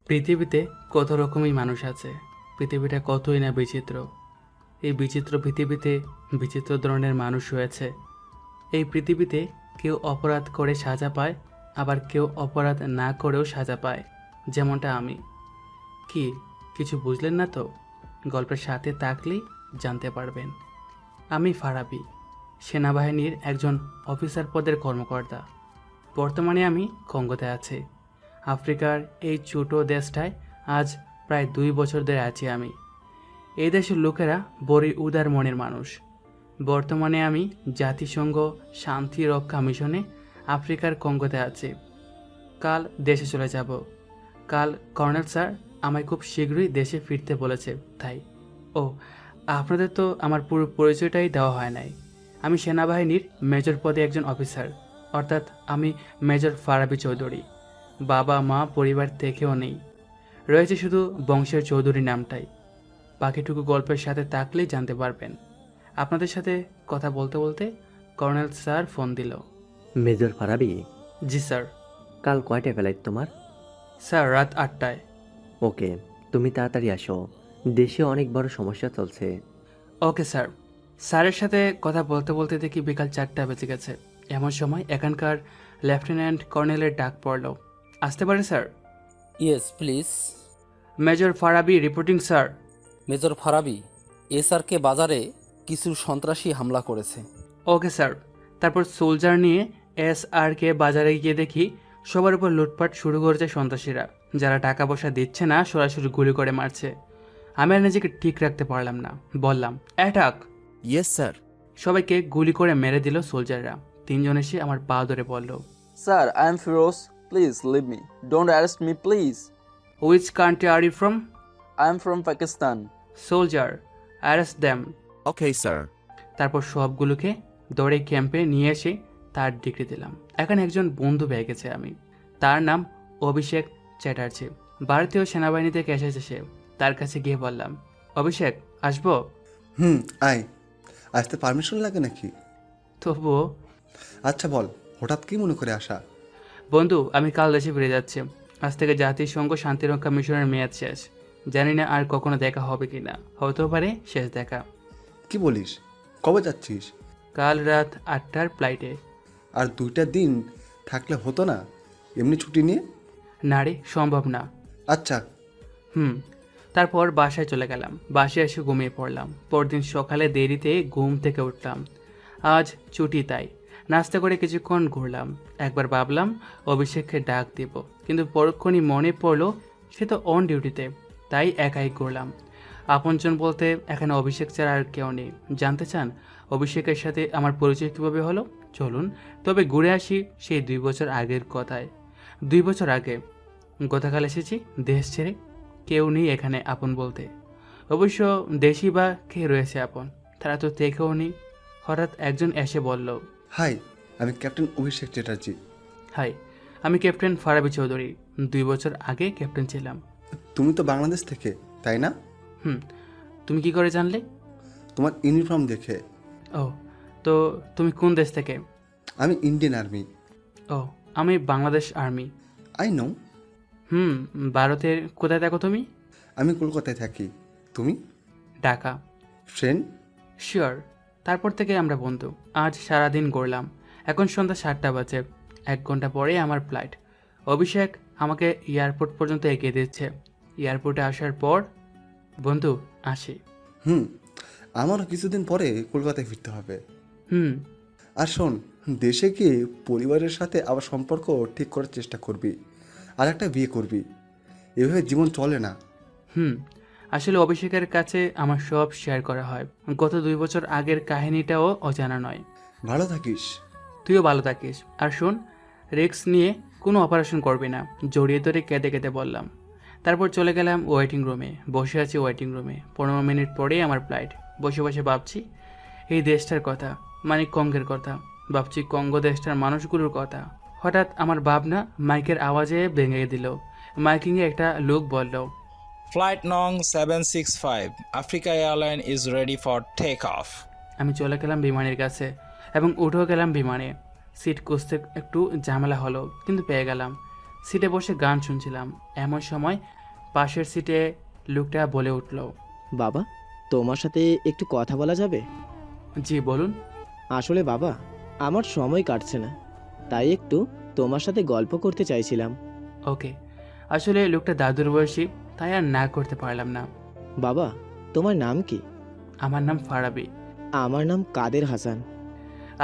পৃথিবীতে কত রকমই মানুষ আছে। পৃথিবীটা কতই না বিচিত্র। এই বিচিত্র পৃথিবীতে বিচিত্র ধরনের মানুষ রয়েছে। এই পৃথিবীতে কেউ অপরাধ করে সাজা পায়, আবার কেউ অপরাধ না করেও সাজা পায়, যেমনটা আমি। কি কিছু বুঝলেন না তো? গল্পের সাথে থাকলেই জানতে পারবেন। আমি ফারাবি, সেনাবাহিনীর একজন অফিসার পদের কর্মকর্তা। বর্তমানে আমি কঙ্গোতে আছি। আফ্রিকার এই ছোট দেশটায় আজ প্রায় 2 বছর ধরে আছি আমি। এই দেশের লোকেরা বড়ই উদার মনের মানুষ। বর্তমানে আমি জাতিসংঘ শান্তি রক্ষা মিশনে আফ্রিকার কঙ্গোতে আছি। কাল দেশে চলে যাব। কাল কর্নেল স্যার আমায় খুব শীঘ্রই দেশে ফিরতে বলেছে। তাই ও, আপনাদের তো আমার পুরো পরিচয়টাই দেওয়া হয় নাই। আমি সেনাবাহিনীর মেজর পদে একজন অফিসার, অর্থাৎ আমি মেজর ফারাবি চৌধুরী। বাবা মা পরিবার থেকেও নেই, রয়েছে শুধু বংশের চৌধুরী নামটাই। বাকিটুকু গল্পের সাথে থাকলেই জানতে পারবেন। আপনাদের সাথে কথা বলতে বলতে কর্নেল স্যার ফোন দিল। মেজর ফারাবি, জি স্যার। কাল কয়টায় ফ্লাইট তোমার? স্যার রাত 8টায়। ওকে, তুমি তাড়াতাড়ি আসো, দেশে অনেক বড় সমস্যা চলছে। Okay sir. স্যারের সাথে কথা বলতে বলতে দেখি বিকাল 4টা বেজে গেছে। এমন সময় এখানকার লেফটেন্যান্ট কর্নেলের ডাক পড়ল। আসতে পারে sir? Yes please. Major Farabi reporting sir. Major Farabi, SRK বাজারে কিছু সন্ত্রাসী হামলা করেছে। ওকে স্যার। তারপর সোলজার নিয়ে SRকে বাজারে গিয়ে দেখি সবার উপর লুটপাট শুরু করেছে সন্ত্রাসীরা। যারা টাকা পয়সা দিচ্ছে না সরাসরি গুলি করে মারছে। আমি আর নিজেকে ঠিক রাখতে পারলাম না, বললাম অ্যাটাক। Yes sir. সবাইকে গুলি করে মেরে দিল সোলজাররা। 3 জন এসে আমার পা ধরে বলল, Sir, I am Firoz. Please leave me. Don't arrest me, please. Which country are you from? I am from Pakistan. Soldier, arrest them. Okay sir. তারপর সবগুলোকে দৌড়ে ক্যাম্পে নিয়ে এসে তার ডিগ্রি দিলাম। এখানে একজন বন্ধু পেয়ে গেছে আমি। তার নাম অভিষেক চ্যাটার্জি। ভারতীয় সেনাবাহিনী থেকে এসেছে সে। তার কাছে গিয়ে বললাম, অভিষেক আসবো? আয়। আসতে পারমিশন লাগে নাকি? তবুও। আচ্ছা বল, হঠাৎ কি মনে করে আসা? বন্ধু, আমি কাল দেশে ফিরে যাচ্ছি। আজ থেকে জাতিসংঘ শান্তিরক্ষা মিশনের মেয়াদ শেষ। জানি না আর কখনো দেখা হবে কি না, হতেও পারে শেষ দেখা। কি বলিস? কবে যাচ্ছিস? কাল রাত 8টার ফ্লাইটে। আর 2টা দিন থাকলে হতো না? এমনি ছুটি নিয়ে? না রে, সম্ভব না। আচ্ছা। তারপর বাসায় চলে গেলাম। বাসায় এসে ঘুমিয়ে পড়লাম। পরদিন সকালে দেরিতে ঘুম থেকে উঠলাম। আজ ছুটি, তাই নাস্তা করে কিছুক্ষণ ঘুরলাম। একবার ভাবলাম অভিষেককে ডাক দিব, কিন্তু পরক্ষণই মনে পড়লো সে তো অন ডিউটিতে, তাই একাই ঘুরলাম। আপনজন বলতে এখানে অভিষেক ছাড়া আর কেউ নেই। জানতে চান অভিষেকের সাথে আমার পরিচয় কীভাবে হলো? চলুন তবে ঘুরে আসি সেই 2 বছর আগের কথায়। 2 বছর আগে গতকাল এসেছি দেশ ছেড়ে। কেউ নেই এখানে আপন বলতে। অবশ্য দেশই বা কে রয়েছে আপন, তারা তো থেকেও নেই। হঠাৎ একজন এসে বলল, হাই, আমি ক্যাপ্টেন অভিষেক চ্যাটার্জি। হাই, আমি ক্যাপ্টেন ফারাবি চৌধুরী। 2 বছর আগে ক্যাপ্টেন ছিলাম। তুমি তো বাংলাদেশ থেকে, তাই না? তুমি কি করে জানলে? তোমার ইউনিফর্ম দেখে। ও, তো তুমি কোন দেশ থেকে? আমি ইন্ডিয়ান আর্মি। ও, আমি বাংলাদেশ আর্মি। I know. ভারতের কোথায় থাকো তুমি? আমি কলকাতায় থাকি। তুমি? ঢাকা। ফ্রেন্ড? শিওর। তারপর থেকে আমরা বন্ধু। আজ সারাদিন ঘুরলাম। এখন সন্ধ্যা 7টা বাজে। 1 ঘন্টা পরে আমার ফ্লাইট। অভিষেক আমাকে এয়ারপোর্ট পর্যন্ত এগিয়ে দিচ্ছে। এয়ারপোর্টে আসার পর, বন্ধু আসি। আমারও কিছুদিন পরে কলকাতায় ফিরতে হবে। হুম আর শোন, দেশে গিয়ে পরিবারের সাথে আবার সম্পর্ক ঠিক করার চেষ্টা করবি, আর একটা বিয়ে করবি। এভাবে জীবন চলে না। আসলে অভিষেকের কাছে আমার সব শেয়ার করা হয়। গত 2 বছর আগের কাহিনীটাও অজানা নয়। ভালো থাকিস। তুইও ভালো থাকিস। আর শোন, রিস্ক নিয়ে কোনো অপারেশন করবি না, জড়িয়ে ধরে কেঁদে কেঁদে বললাম। তারপর চলে গেলাম ওয়েটিং রুমে। বসে আছি ওয়েটিং রুমে। 15 মিনিট পরেই আমার ফ্লাইট। বসে বসে ভাবছি এই দেশটার কথা, মানে কঙ্গের কথা। ভাবছি কঙ্গো দেশটার মানুষগুলোর কথা। হঠাৎ আমার ভাবনা মাইকের আওয়াজে ভেঙে দিল। মাইকিংয়ে একটা লোক বলল, Flight নং 765, Africa Airline is ready for takeoff. আমি চলে গেলাম বিমানের কাছে এবং উঠেও গেলাম বিমানে। সিট খুঁজতে একটু ঝামেলা হলো, কিন্তু পেয়ে গেলাম। সিটে বসে গান শুনছিলাম, এমন সময় পাশের সিটে লোকটা বলে উঠল, বাবা, তোমার সাথে একটু কথা বলা যাবে? জি বলুন। আসলে বাবা, আমার সময় কাটছে না, তাই একটু তোমার সাথে গল্প করতে চাইছিলাম। ওকে। আসলে লোকটা দাদুর বয়সী, তাই আর না করতে পারলাম না। বাবা, তোমার নাম কি? আমার নাম ফারাবি। আমার নাম কাদের হাসান।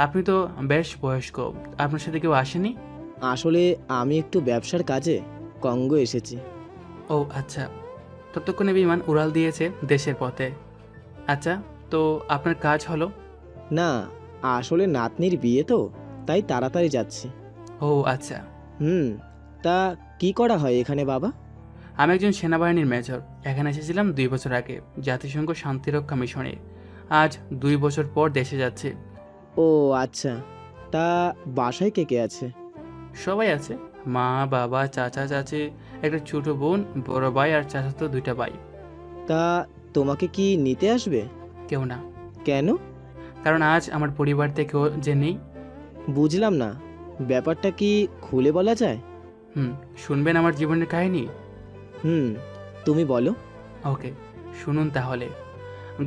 আপনি তো বেশ বয়স্ক, আপনার সাথে কেউ আসেনি? আসলে আমি একটু ব্যবসার কাজে কঙ্গো এসেছি। ও আচ্ছা, ততক্ষণে বিমান উড়াল দিয়েছে দেশের পথে। আচ্ছা, তো আপনার কাজ হলো? না, আসলে নাতনির বিয়ে তো, তাই তাড়াতাড়ি যাচ্ছি। ও আচ্ছা। তা কি করা হয় এখানে বাবা? আমি একজন সেনাবাহিনীর মেজর। এখানে এসেছিলাম 2 বছর আগে জাতিসংঘ শান্তিরক্ষা মিশনে। আজ 2 বছর পর দেশে যাচ্ছি। ও আচ্ছা, তা বাসায় কে কে আছে? সবাই আছে, মা, বাবা, চাচা, চাচি, একটা ছোট বোন, বড় ভাই আর চাচাতো 2টা ভাই। তা তোমাকে কি নিতে আসবে? কেউ না, কেন? কারণ আজ আমার পরিবার থেকেও যে নেই। বুঝলাম না, ব্যাপারটা কি খুলে বলা যায়? শুনবেন আমার জীবনের কাহিনী? তুমি বলো। ওকে, শুনুন তাহলে।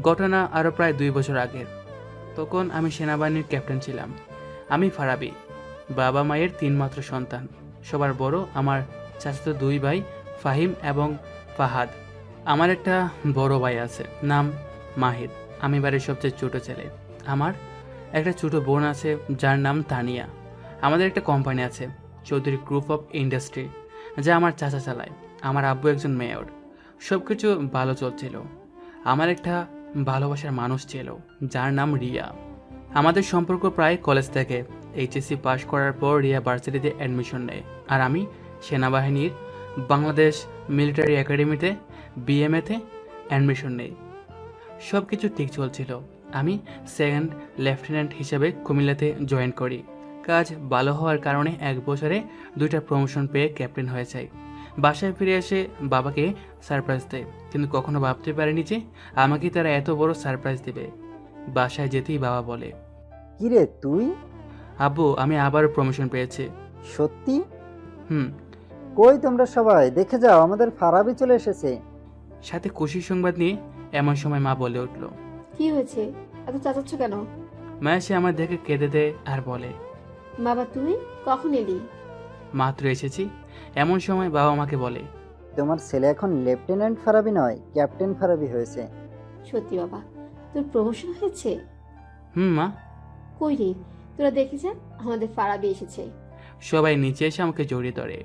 ঘটনা আরও প্রায় 2 বছর আগের। তখন আমি সেনাবাহিনীর ক্যাপ্টেন ছিলাম। আমি ফারাবি, বাবা মায়ের 3 মাত্র সন্তান। সবার বড় আমার চাচাতো 2 ভাই ফাহিম এবং ফাহাদ। আমার একটা বড় ভাই আছে, নাম মাহিদ। আমি বাড়ির সবচেয়ে ছোট ছেলে। আমার একটা ছোট বোন আছে যার নাম তানিয়া। আমাদের একটা কোম্পানি আছে, চৌধুরী গ্রুপ অফ ইন্ডাস্ট্রি, যা আমার চাচা চালায়। আমার আব্বু একজন মেয়র। সব কিছু ভালো চলছিল। আমার একটা ভালোবাসার মানুষ ছিল যার নাম রিয়া। আমাদের সম্পর্ক প্রায় কলেজ থেকে। এইচএসসি পাশ করার পর রিয়া ভার্সিটিতে অ্যাডমিশন নেয়, আর আমি সেনাবাহিনীর বাংলাদেশ মিলিটারি একাডেমিতে বিএমএতে অ্যাডমিশন নেই। সব কিছু ঠিক চলছিল। আমি 2nd লেফটেন্যান্ট হিসেবে কুমিল্লাতে জয়েন করি। কাজ ভালো হওয়ার কারণে 1 বছরে 2টা প্রমোশন পেয়ে ক্যাপ্টেন হয়ে যাই। বাসায় ফিরে এসে বাবাকে সারপ্রাইজ দেয়, কিন্তু কখনো ভাবতে পারিনি যে আমাকে তারা এত বড় সারপ্রাইজ দেবে। বাসায় যেতেই বাবা বলে, কিরে তুই? আব্বু, আমি আবারও প্রমোশন পেয়েছি। সত্যি? হুম। কই তোমরা সবাই, দেখে যাও, আমাদের ফারাবি চলে এসেছে। সাথে খুশির সংবাদ নিয়ে এমন সময় মা বলে উঠল, কি হয়েছে, এত চাচাচ্ছ কেন? মা এসে আমার দেখে কেঁদে দেয় আর বলে, বাবা তুই কখন এলি? মাত্র এসেছি। এমন সময় বাবা আমাকে বলে, তোমার ছেলে এখন লেফটেন্যান্ট ফারাবি নয়, ক্যাপ্টেন ফারাবি হয়েছে। সত্যি বাবা, তোর প্রমোশন হয়েছে? মা। কই রে, তোরা দেখে যা, আমাদের ফারাবি এসেছে। সবাই নিচে এসে আমাকে জড়িয়ে ধরে।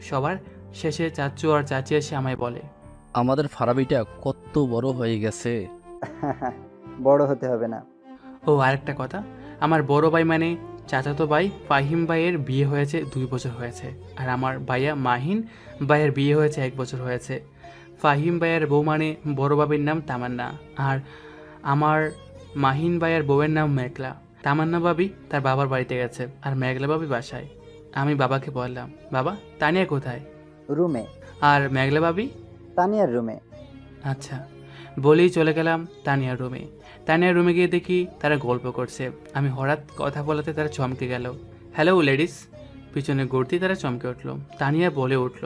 সবার শেষে চাচু আর চাচি এসে আমায় বলে, আমাদের ফারাবিটা কত বড় হয়ে গেছে। বড় হতে হবে না। ও আরেকটা কথা, আমার বড় ভাই মানে চাচাতো ভাই ফাহিম ভাইয়ের বিয়ে হয়েছে 2 বছর হয়েছে, আর আমার ভাইয়া মাহিন ভাইয়ের বিয়ে হয়েছে 1 বছর হয়েছে। ফাহিম ভাইয়ের বউ মানে বড় বাবির নাম তামান্না, আর আমার মাহিন ভাইয়ের বউয়ের নাম মেঘলা। তামান্না ভাবি তার বাবার বাড়িতে গেছে, আর মেঘলা ভাবি বাসায়। আমি বাবাকে বললাম, বাবা তানিয়া কোথায়? রুমে। আর মেঘলা ভাবি? তানিয়ার রুমে। আচ্ছা, বলেই চলে গেলাম তানিয়ার রুমে। তানিয়ার রুমে গিয়ে দেখি তারা গল্প করছে। আমি হঠাৎ কথা বলাতে তারা চমকে গেল। Hello ladies. পিছনে ঘুরতেই তারা চমকে উঠলো। তানিয়া বলে উঠল,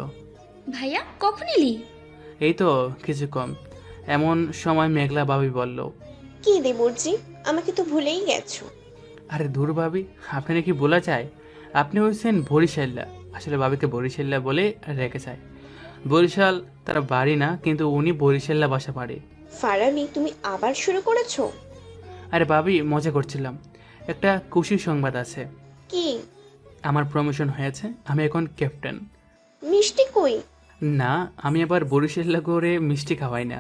ভাইয়া কখন এলি? এই তো কিছুক্ষণ। এমন সময় মেঘলা ভাবি বলল, কি দেবরজি, আমাকে তো ভুলেই গেছো। আরে দূর ভাবি, আপনি নাকি বলা যায়? আপনি হচ্ছেন বরিশাল্লা। আসলে ভাবিকে বরিশাল্লা বলে রেখে যায়। বরিশাল তার বাড়ি না, কিন্তু উনি বরিশাল্লা বাসা পারে। ফারাবি, তুমি আবার শুরু করেছো? আরে ভাবি, মজা করছিলাম। একটা খুশির সংবাদ আছে। কি? আমার প্রমোশন হয়েছে, আমি এখন ক্যাপ্টেন। মিষ্টি কই? না, আমি আবার বরিশাল্লা করে মিষ্টি খাওয়াই না।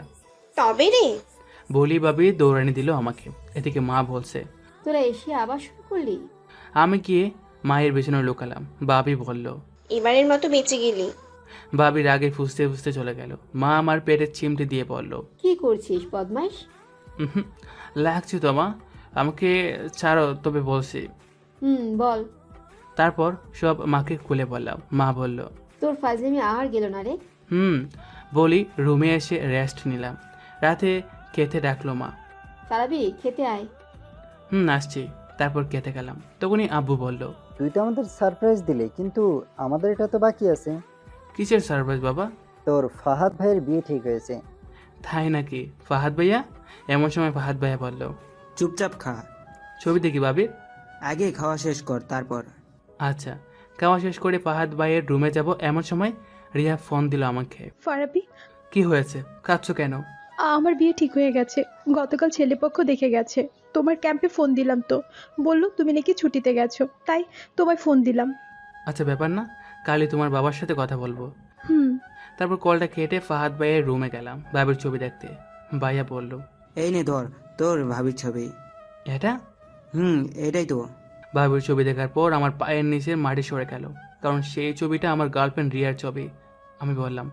তবে রে। বলি ভাবি দৌড়ানি দিল আমাকে। এদিকে মা বলছে, তোরা এসে আবার শুরু করলি? আমি গিয়ে মায়ের পেছনে লুকালাম। ভাবি বলল, এবারের মতো বেঁচে গেলি। ভাবি রাগে ফুসতে ফুসতে চলে গেল। মা আমার পেটে চিমটি দিয়ে বলল, কি করছিস বদমাইশ? লাগছে তো মা, আমাকে ছাড়ো তবে বলছি। বল। তারপর সব মাকে খুলে বললাম। মা বলল, তোর ফাজলামি আর গেল না রে। বলি রুমে এসে রেস্ট নিলাম। রাতে খেতে ডাকলো মা। ফারাবি খেতে আয়। আসছি। তারপর খেতে গেলাম। তখনই আব্বু বলল, তুই তো আমাদের সারপ্রাইজ দিলে, কিন্তু আমাদের এটা তো বাকি আছে। কিসের সারপ্রাইজ বাবা? তোর ফাহাদ ভাইয়ের বিয়ে ঠিক হয়েছে। তাই নাকি? ফাহাদ ভাইয়া? এমন সময় ফাহাদ ভাইয়া বলল, চুপচাপ খা, ছবি দেখি বাবির। আগে খাওয়া শেষ কর তারপর। আচ্ছা, খাওয়া শেষ করে ফাহাদ ভাইয়ের রুমে যাব এমন সময় রিয়া ফোন দিল আমাকে। ফারাবি, কি হয়েছে, কাঁদছো কেন? আমার বিয়ে ঠিক হয়ে গেছে। গতকাল ছেলেপক্ষ দেখে গেছে। তোমার ক্যাম্পে ফোন দিলাম তো, বললো তুমি নাকি ছুটিতে গেছো, তাই তোমায় ফোন দিলাম। আচ্ছা, ব্যাপার না, কালই তোমার বাবার সাথে কথা বলবো। হুম। তারপর কলটা কেটে ফাহাদ ভাইয়ের রুমে গেলাম বাবির ছবি দেখতে। ভাইয়া বলল, এই নে ধর তোর ভাবির ছবি। এটা? এটাই তো। ভাবির ছবি দেখার পর আমার পায়ের নিচে মাটি সরে গেল, কারণ সেই ছবিটা আমার গার্লফ্রেন্ড রিয়ার ছবি। আমি বললাম,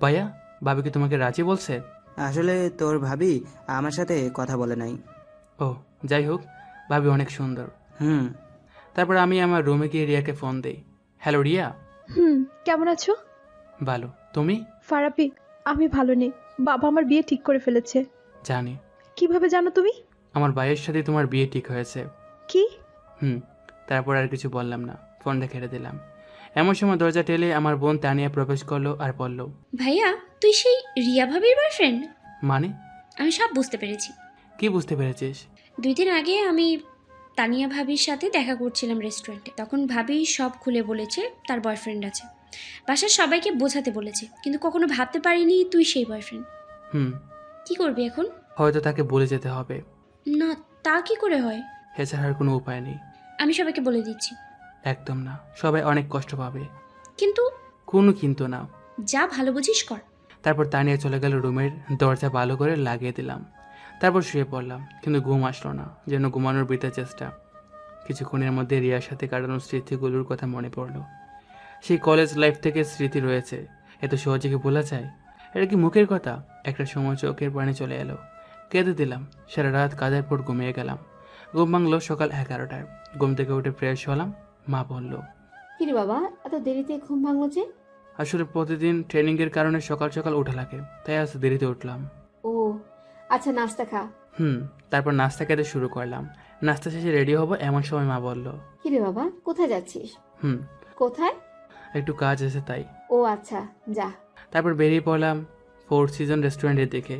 ভাইয়া, ভাবি কি তোমাকে রাজি বলছে? আসলে তোর ভাবি আমার সাথে কথা বলে নাই। ও, যাই হোক, ভাবি অনেক সুন্দর। হুম। তারপর আমি আমার রুমে গিয়ে রিয়াকে ফোন দিই। হ্যালো রিয়া। কেমন আছো? ভালো, তুমি? ফারাবি, আমি ভালো নেই। বাবা আমার বিয়ে ঠিক করে ফেলেছে। জানি। কিভাবে জানো তুমি? আমার ভাইয়ের সাথে তোমার বিয়ে ঠিক হয়েছে। কি? তারপর আর কিছু বললাম না, ফোনটা কেটে দিলাম। এমন সময় দরজা ঠেলে আমার বোন তানিয়া প্রবেশ করলো আর বলল, ভাইয়া, তুই সেই রিয়া ভাবির বয়ফ্রেন্ড? মানে? আমি সব বুঝতে পেরেছি। কি বুঝতে পেরেছিস? 2 দিন আগে আমি তানিয়া ভাবির সাথে দেখা করছিলাম রেস্টুরেন্টে। তখন ভাবি সব খুলে বলেছে তার বয়ফ্রেন্ড আছে। বাসার সবাইকে বোঝাতে বলেছে, কিন্তু কখনো ভাবতে পারিনি তুই সেই বয়ফ্রেন্ড। কি করবি এখন? হয়তো তাকে বলে যেতে হবে। না, তা কি করে হয়? এছাড়া আর কোনো উপায় নেই। আমি সবাইকে বলে দিচ্ছি। একদম না, সবাই অনেক কষ্ট পাবে। কিন্তু? কোনো কিন্তু না। যা ভালো বুঝিস কর। তারপর তানিয়া চলে গেল রুমের দরজা ভালো করে লাগিয়ে দিলাম। তারপর শুয়ে পড়লাম, কিন্তু ঘুম আসলো না, যেন ঘুমানোর বৃথা চেষ্টা। কিছুক্ষণের মধ্যে রিয়ার সাথে কাটানোর স্মৃতিগুলোর কথা মনে পড়লো। সেই কলেজ লাইফ থেকে স্মৃতি রয়েছে, এত সহজে কি ভোলা যায়? এটা কি মুখের কথা? একটা সময় চোখের পানি চলে এলো, কেঁদে দিলাম। সারা রাত কাজের পর ঘুমিয়ে গেলাম। ঘুম ভাঙলো সকাল 11টায়। ঘুম থেকে উঠে ফ্রেশ হলাম। মা বলল, কিরে বাবা, এত দেরিতে ঘুম ভাঙলো যে? আসলে প্রতিদিন ট্রেনিংয়ের কারণে সকাল সকাল ওঠা লাগে, তাই আজ দেরিতে উঠলাম। ও আচ্ছা, নাস্তা খা। তারপর নাস্তা খেতে শুরু করলাম। নাস্তা শেষে রেডি হব এমন সময় মা বলল, কিরে বাবা, কোথায় যাচ্ছিস? কোথায়? একটু কাজ আছে তাই। ও আচ্ছা, যা। তারপর বেরিয়ে পড়লাম 4 সিজন রেস্টুরেন্টের দিকে।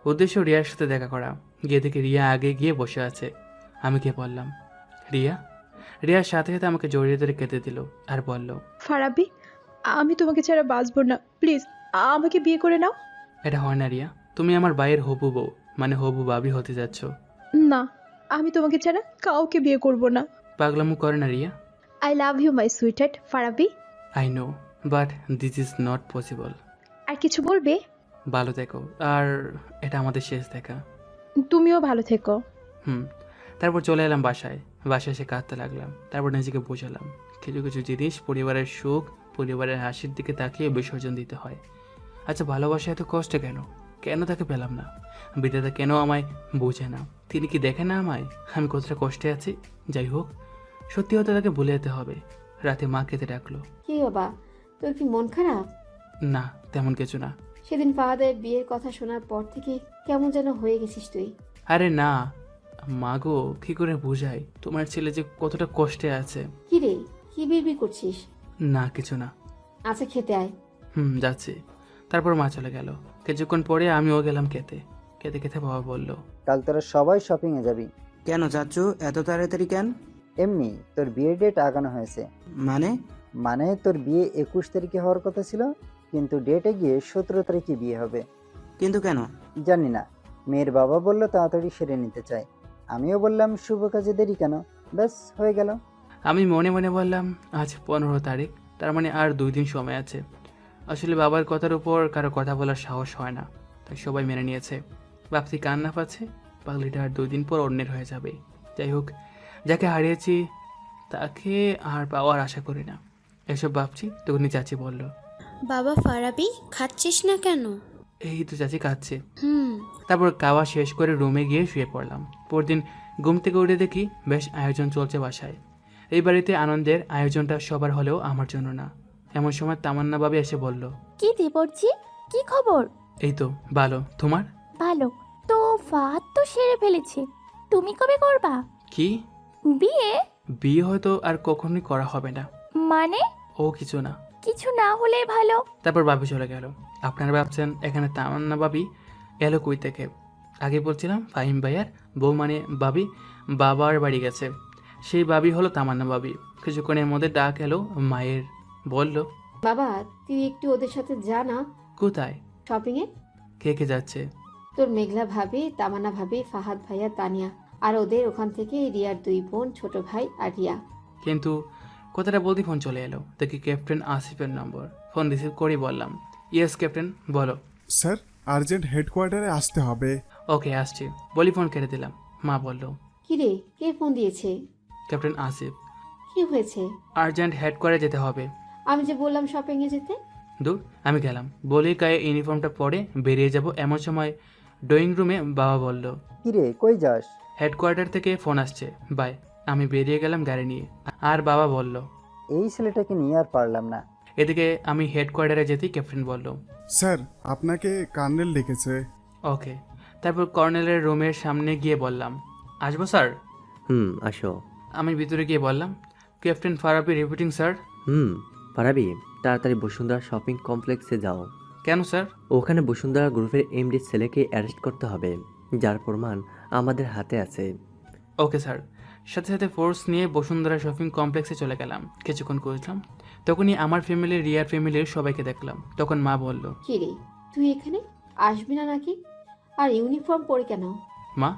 উদ্দেশ্য রিয়ার সাথে দেখা করা। গিয়ে দেখি রিয়া আগে গিয়ে বসে আছে। আমি গিয়ে বললাম, রিয়া। রিয়ার সাথে সাথে আমাকে জড়িয়ে ধরে কেঁদে দিল আর বলল, ফারাবি, আমি তোমাকে ছাড়া বাঁচবো না, প্লিজ আমাকে বিয়ে করে নাও। এটা হয় না রিয়া, তুমি আমার ভাইয়ের হবু বউ, মানে হবু ভাবি হতে যাচ্ছ। না, আমি তোমাকে ছাড়া কাউকে বিয়ে করব না। পাগলামো করে না Riya. I love you my sweetheart Farabi. I know, but this is not possible. আর কিছু বলবে? ভালো থেকো, আর এটা আমাদের শেষ দেখা। তুমিও ভালো থেকো। তারপর চলে এলাম বাসায়। বাসায় এসে কাঁদতে লাগলাম। তারপর নিজেকে বোঝালাম, কিছু কিছু জিনিস পরিবারের সুখ, পরিবারের হাসির দিকে তাকিয়ে বিসর্জন দিতে হয়। আচ্ছা, ভালোবাসা এত কষ্টে কেন? কেন তাকে পেলাম না? বিধাতা কেন আমায় বোঝে না? তিনি কি দেখে না আমায় আমি কতটা কষ্টে আছি? যাই হোক, সত্যি হতে তাকে ভুলে যেতে হবে। রাতে মা কেঁদে ডাকলো। কি বাবা, তোর কি মন খারাপ? না, তেমন কিছু না। সেদিন ফাহাদের বিয়ের কথা শোনার পর থেকে কেমন যেন হয়ে গেছিস তুই। আরে না মা গো, কি করে বোঝাই তোমার ছেলে যে কতটা কষ্টে আছে। কি রে, কি বিড়বিড় করছিস? না, কিছু না। আচ্ছা, খেতে আয়। যাচ্ছি। তারপর মা চলে গেল। কিছুক্ষণ পরে আমিও গেলাম খেতে। খেতে খেতে বাবা বলল, কাল তোরা সবাই শপিং এ যাবি। কেন চাচ্ছু, এত তাড়াতাড়ি কেন? এমনি, তোর বিয়ের ডেট আগানো হয়েছে। মানে তোর বিয়ে 21 তারিখে হওয়ার কথা ছিল, কিন্তু ডেটে গিয়ে 17 তারিখে বিয়ে হবে। কিন্তু কেন জানি না, মেয়ের বাবা বলল তাড়াতাড়ি সেরে নিতে চায়। আমিও বললাম শুভ কাজে দেরি কেন, ব্যাস হয়ে গেল। আমি মনে মনে বললাম, আজ 15 তারিখ, তার মানে আর 2 দিন সময় আছে। আসলে বাবার কথার উপর কারো কথা বলার সাহস হয় না, তাই সবাই মেনে নিয়েছে। ভাবছি কান্না পাচ্ছে, পাগলিটা আর 2 দিন পর অন্যের হয়ে যাবে। যাই হোক, যাকে হারিয়েছি তাকে আর পাওয়ার আশা করি না। এসব ভাবছি তখনই চাচি বলল, বাবা ফারাবি, খাচ্ছিস না কেন? এই তো চাচি কাঁদছে। তারপর খাওয়া শেষ করে রুমে গিয়ে শুয়ে পড়লাম। পরদিন ঘুম থেকে উঠে দেখি বেশ আয়োজন চলছে বাসায়। এই বাড়িতে আনন্দের আয়োজনটা সবার হলেও আমার জন্য না। এমন সময় তামান্না ভাবি এসে বলল, কি দেবরজি, কি খবর? এই তো ভালো, তোমার? ভালো। তো ফাহাদ তো সেরে ফেলেছে, তুমি কবে করবা কি বিয়ে? বিয়ে হয়তো আর কখনোই করা হবে না। মানে? ও কিছু না। কিছু না হলে ভালো। তারপর ভাবি চলে গেল। আপনারা ভাবছেন এখানে তামান্না ভাবি এলো কই থেকে? আগে বলছিলাম ফাহিম ভাইয়ার বউ মানে ভাবি বাবার বাড়ি গেছে, সেই ভাবি হলো তামান্না ভাবি। কিছুক্ষণের মধ্যে ডাক এলো মায়ের, বলল, বাবা তুই একটু ওদের সাথে যা না। কোথায়? শপিং এ। কে কে যাচ্ছে? তোর মেঘলা ভাবি, তামান্না ভাবি, ফাহাদ ভাইয়া, তানিয়া, আর ওদের ওখান থেকে রিয়ার 2 বোন, ছোট ভাই আর রিয়া। কিন্তু কথাটা বলতে ফোন চলে এলো। দেখি ক্যাপ্টেন আসিফের নম্বর। ফোন রিসিভ করেই বললাম, ইয়েস ক্যাপ্টেন, বলো। স্যার আর্জেন্ট হেডকোয়ার্টারে আসতে হবে। ওকে আসছি বলি ফোন কেটে দিলাম। মা বলল, কি রে, কে ফোন দিয়েছে? ক্যাপ্টেন আসিফ। কি হয়েছে? আর্জেন্ট হেড করে যেতে হবে। আমি যে বললাম শপিং এ যেতে। দূর, আমি গেলাম বলে গায়ে ইউনিফর্মটা পরে বেরিয়ে যাব, এমন সময় ড্রয়িং রুমে বাবা বলল, কিরে কই যাস? হেডকোয়ার্টার থেকে ফোন আসছে, বাই। আমি বেরিয়ে গেলাম গাড়ি নিয়ে। আর বাবা বলল, এই ছেলেটাকে নিয়ে আর পারলাম না। এদিকে আমি হেডকোয়ার্টারে যেতেই ক্যাপ্টেন বলল, স্যার আপনাকে কার্নেল ডেকেছে। ওকে। তারপর কর্নেলের রুমের সামনে গিয়ে বললাম, আসবো স্যার? আসো। আমি ভিতরে গিয়ে বললাম, ক্যাপ্টেন ফারাবি রিপিটিং স্যার। পারাবি, তাড়াতাড়ি বসুন্ধরা শপিং কমপ্লেক্সে যাও। কেন স্যার? ওখানে বসুন্ধরা গ্রুপের এমডি ছেলেকে অ্যারেস্ট করতে হবে, যার প্রমাণ আমাদের হাতে আছে। Okay sir. সাথে সাথে ফোর্স নিয়ে বসুন্ধরা শপিং কমপ্লেক্সে চলে গেলাম। কিছুক্ষণ খুঁজলাম, তখনই আমার ফ্যামিলির, রিয়ার ফ্যামিলির সবাইকে দেখলাম। তখন মা বলল, কি রে তুই এখানে আসবি না নাকি? আর ইউনিফর্ম পরে কেন? মা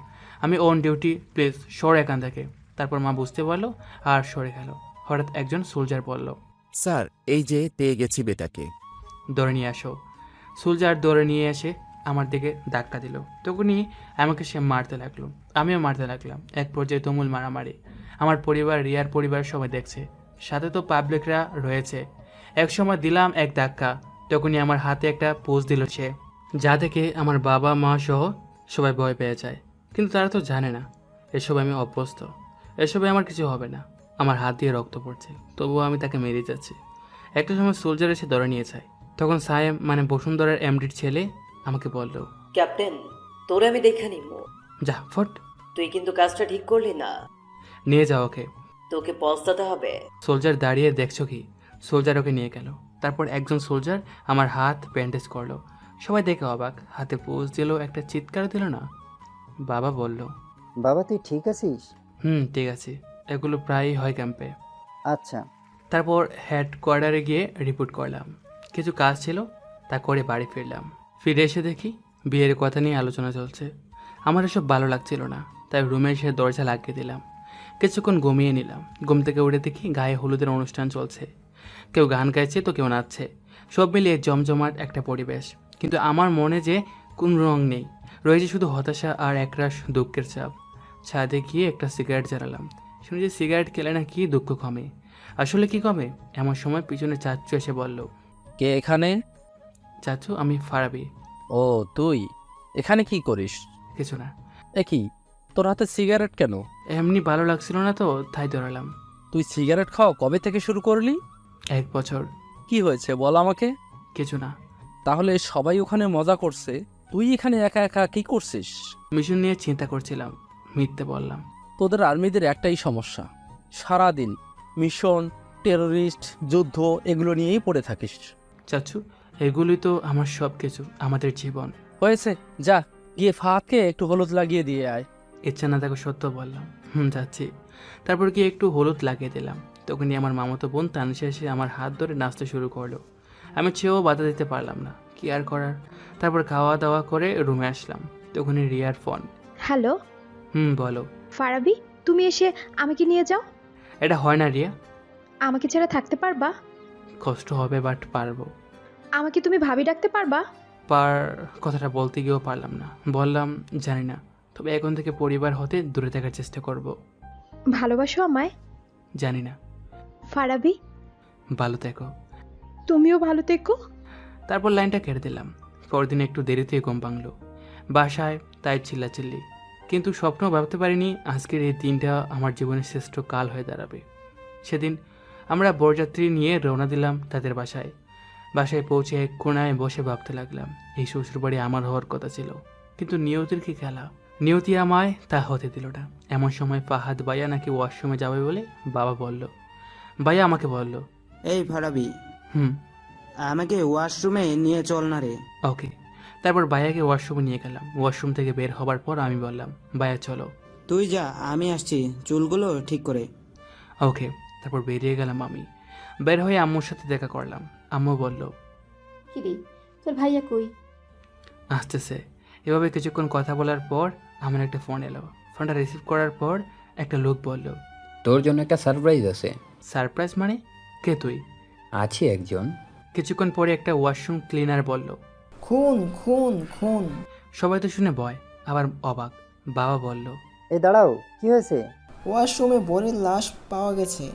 আমি অন ডিউটি, প্লিজ সর এখান থেকে। তারপর মা বুঝতে পারলো আর সরে গেল। হঠাৎ একজন সোলজার বলল, স্যার এই যে পেয়ে গেছি বেটাকে। ধরে নিয়ে আসো। সোলজার ধরে নিয়ে এসে আমার দিকে ধাক্কা দিল। তখনই আমাকে সে মারতে লাগলো, আমিও মারতে লাগলাম। এক পর্যায়ে তুমুল মারামারি। আমার পরিবার, রিয়ার পরিবার সবাই দেখছে, সাথে তো পাবলিকরা রয়েছে। এক সময় দিলাম এক ধাক্কা, তখনই আমার হাতে একটা পোজ দিল সে, যা থেকে আমার বাবা মা সহ সবাই ভয় পেয়ে যায়। কিন্তু তারা তো জানে না এসব আমি অভ্যস্ত, এসবে আমার কিছু হবে না। আমার হাত দিয়ে রক্ত পড়ছে, তবুও আমি তাকে মেরে যাচ্ছি। একটা সময় সোলজার এসে ধরে নিয়ে যায়। তখন সায়েম মানে বসুন্ধরার এমডির ছেলে আমাকে বলল, ক্যাপ্টেন তোরে আমি দেখে নিব। যা ফট, তুই কিন্তু কাজটা ঠিক করলি না। নিয়ে যাও ওকে, তোকে পস্তাতে হবে। সোলজার দাঁড়িয়ে দেখছো কি? সোলজার ওকে নিয়ে গেল। তারপর একজন সোলজার আমার হাত ব্যান্ডেজ করলো। সবাই দেখে অবাক, হাতে পোজ দিল, একটা চিৎকার দিল না। বাবা বলল, বাবা তুই ঠিক আছিস? ঠিক আছে, এগুলো প্রায়ই হয় ক্যাম্পে। আচ্ছা। তারপর হেডকোয়ার্টারে গিয়ে রিপোর্ট করলাম। কিছু কাজ ছিল, তা করে বাড়ি ফিরলাম। ফিরে এসে দেখি বিয়ের কথা নিয়ে আলোচনা চলছে। আমার এসব ভালো লাগছিল না, তাই রুমে এসে দরজা লাগিয়ে দিলাম। কিছুক্ষণ ঘুমিয়ে নিলাম। ঘুম থেকে উঠে দেখি গায়ে হলুদের অনুষ্ঠান চলছে। কেউ গান গাইছে তো কেউ নাচছে, সব মিলিয়ে জমজমাট একটা পরিবেশ। কিন্তু আমার মনে যে কোন রং নেই, রয়েছে শুধু হতাশা আর একরাশ দুঃখের চাপ। ছাদে গিয়ে একটা সিগারেট জ্বালালাম। শুনে যে সিগারেট খেলে না কি দুঃখ কমে। আসলে কি কমে? এমন সময় পিছনে চাচ্চু এসে বলল, কে এখানে? চাচু আমি ফারাবি। ও তুই এখানে কি করিস? কিছু না। কি তোর হাতে সিগারেট কেন? এমনি ভালো লাগছিল না তো, তাই ধরালাম। তুই সিগারেট খাওয়া কবে থেকে শুরু করলি? 1 বছর। কি হয়েছে বল আমাকে। কিছু না। তাহলে সবাই ওখানে মজা করছে, তুই এখানে একা একা কি করছিস? মিশন নিয়ে চিন্তা করছিলাম, মিথ্যে বললাম। তোদের আর্মিদের একটাই সমস্যা, সারাদিন মিশন, টেরোরিস্ট, যুদ্ধ এগুলো নিয়েই পড়ে থাকিস। চাচু এগুলোই তো আমার সব কিছু, আমাদের জীবন। হয়েছে, যা গিয়ে ফাহাদকে একটু হলুদ লাগিয়ে দিয়ে আয়। ইচ্ছা না তাকে সত্য বললাম। যাচ্ছি। তারপর গিয়ে একটু হলুদ লাগিয়ে দিলাম। তখনই আমার মামাতো বোন তানসা এসে আমার হাত ধরে নাচতে শুরু করলো। আমি চেয়েও বাধা দিতে পারলাম না, কি আর করার। তারপর খাওয়া দাওয়া করে রুমে আসলাম। তখনই রিয়ার ফোন। হ্যালো। বলো। ফারাবি তুমি এসে আমাকে নিয়ে যাও। এটা হয় না রিয়া। আমাকে ছেড়ে থাকতে পারবা? কষ্ট হবে, বাট পারবো। আমাকে তুমি ভাবি ডাকতে পারবা? কথাটা বলতে গিয়েও পারলাম না। বললাম জানি না, তবে এখন থেকে পরিবার হতে দূরে থাকার চেষ্টা করব। ভালোবাসো আমায়? জানি না। ফারাবি ভালো থেকো। তুমিও ভালো থেকো। তারপর লাইনটা কেটে দিলাম। পরদিন একটু দেরিতে ঘুম ভাঙলো। বাসায় তাই চিল্লাচিল্লি। কিন্তু স্বপ্ন ভাবতে পারিনি আজকের এই দিনটা আমার জীবনের শ্রেষ্ঠ কাল হয়ে দাঁড়াবে। সেদিন আমরা বরযাত্রী নিয়ে রওনা দিলাম তাদের বাসায়। বাসায় পৌঁছে এক কোণায় বসে ভাবতে লাগলাম, এই শ্বশুরবাড়ি আমার হওয়ার কথা ছিল, কিন্তু নিয়তির কি খেলা। নিয়তি আমায় তা হতে দিল না। এমন সময় ফাহাদ ভাইয়া নাকি ওয়াশরুমে যাবে বলে বাবা বলল। ভাইয়া আমাকে বলল, এই ফারাবি, হুম, আমাকে ওয়াশরুমে নিয়ে চল না রে। ওকে। তারপর ভাইয়াকে ওয়াশরুমে নিয়ে গেলাম। ওয়াশরুম থেকে বের হবার পর আমি বললাম, ভাইয়া চলো। তুই যা, আমি আসছি চুলগুলো ঠিক করে। ওকে। তারপর বেরিয়ে গেলাম আমি। বের হয়ে আম্মুর সাথে দেখা করলাম। আম্মু বলল, কিরে তোর ভাইয়া কই? আসতেছে। এভাবে কিছুক্ষণ কথা বলার পর আমার একটা ফোন এলো। ফোনটা রিসিভ করার পর একটা লোক বলল, তোর জন্য একটা সারপ্রাইজ আছে। সারপ্রাইজ মানে? কে তুই? আছে একজন। কিছুক্ষণ পরে একটা ওয়াশরুম ক্লিনার বলল, খুন খুন খুন। সবাই তো শুনে ভয়, আবার অবাক। বাবা বলল, এই দাঁড়াও, কি হয়েছে? ওয়াশরুমে বোনের লাশ পাওয়া গেছে।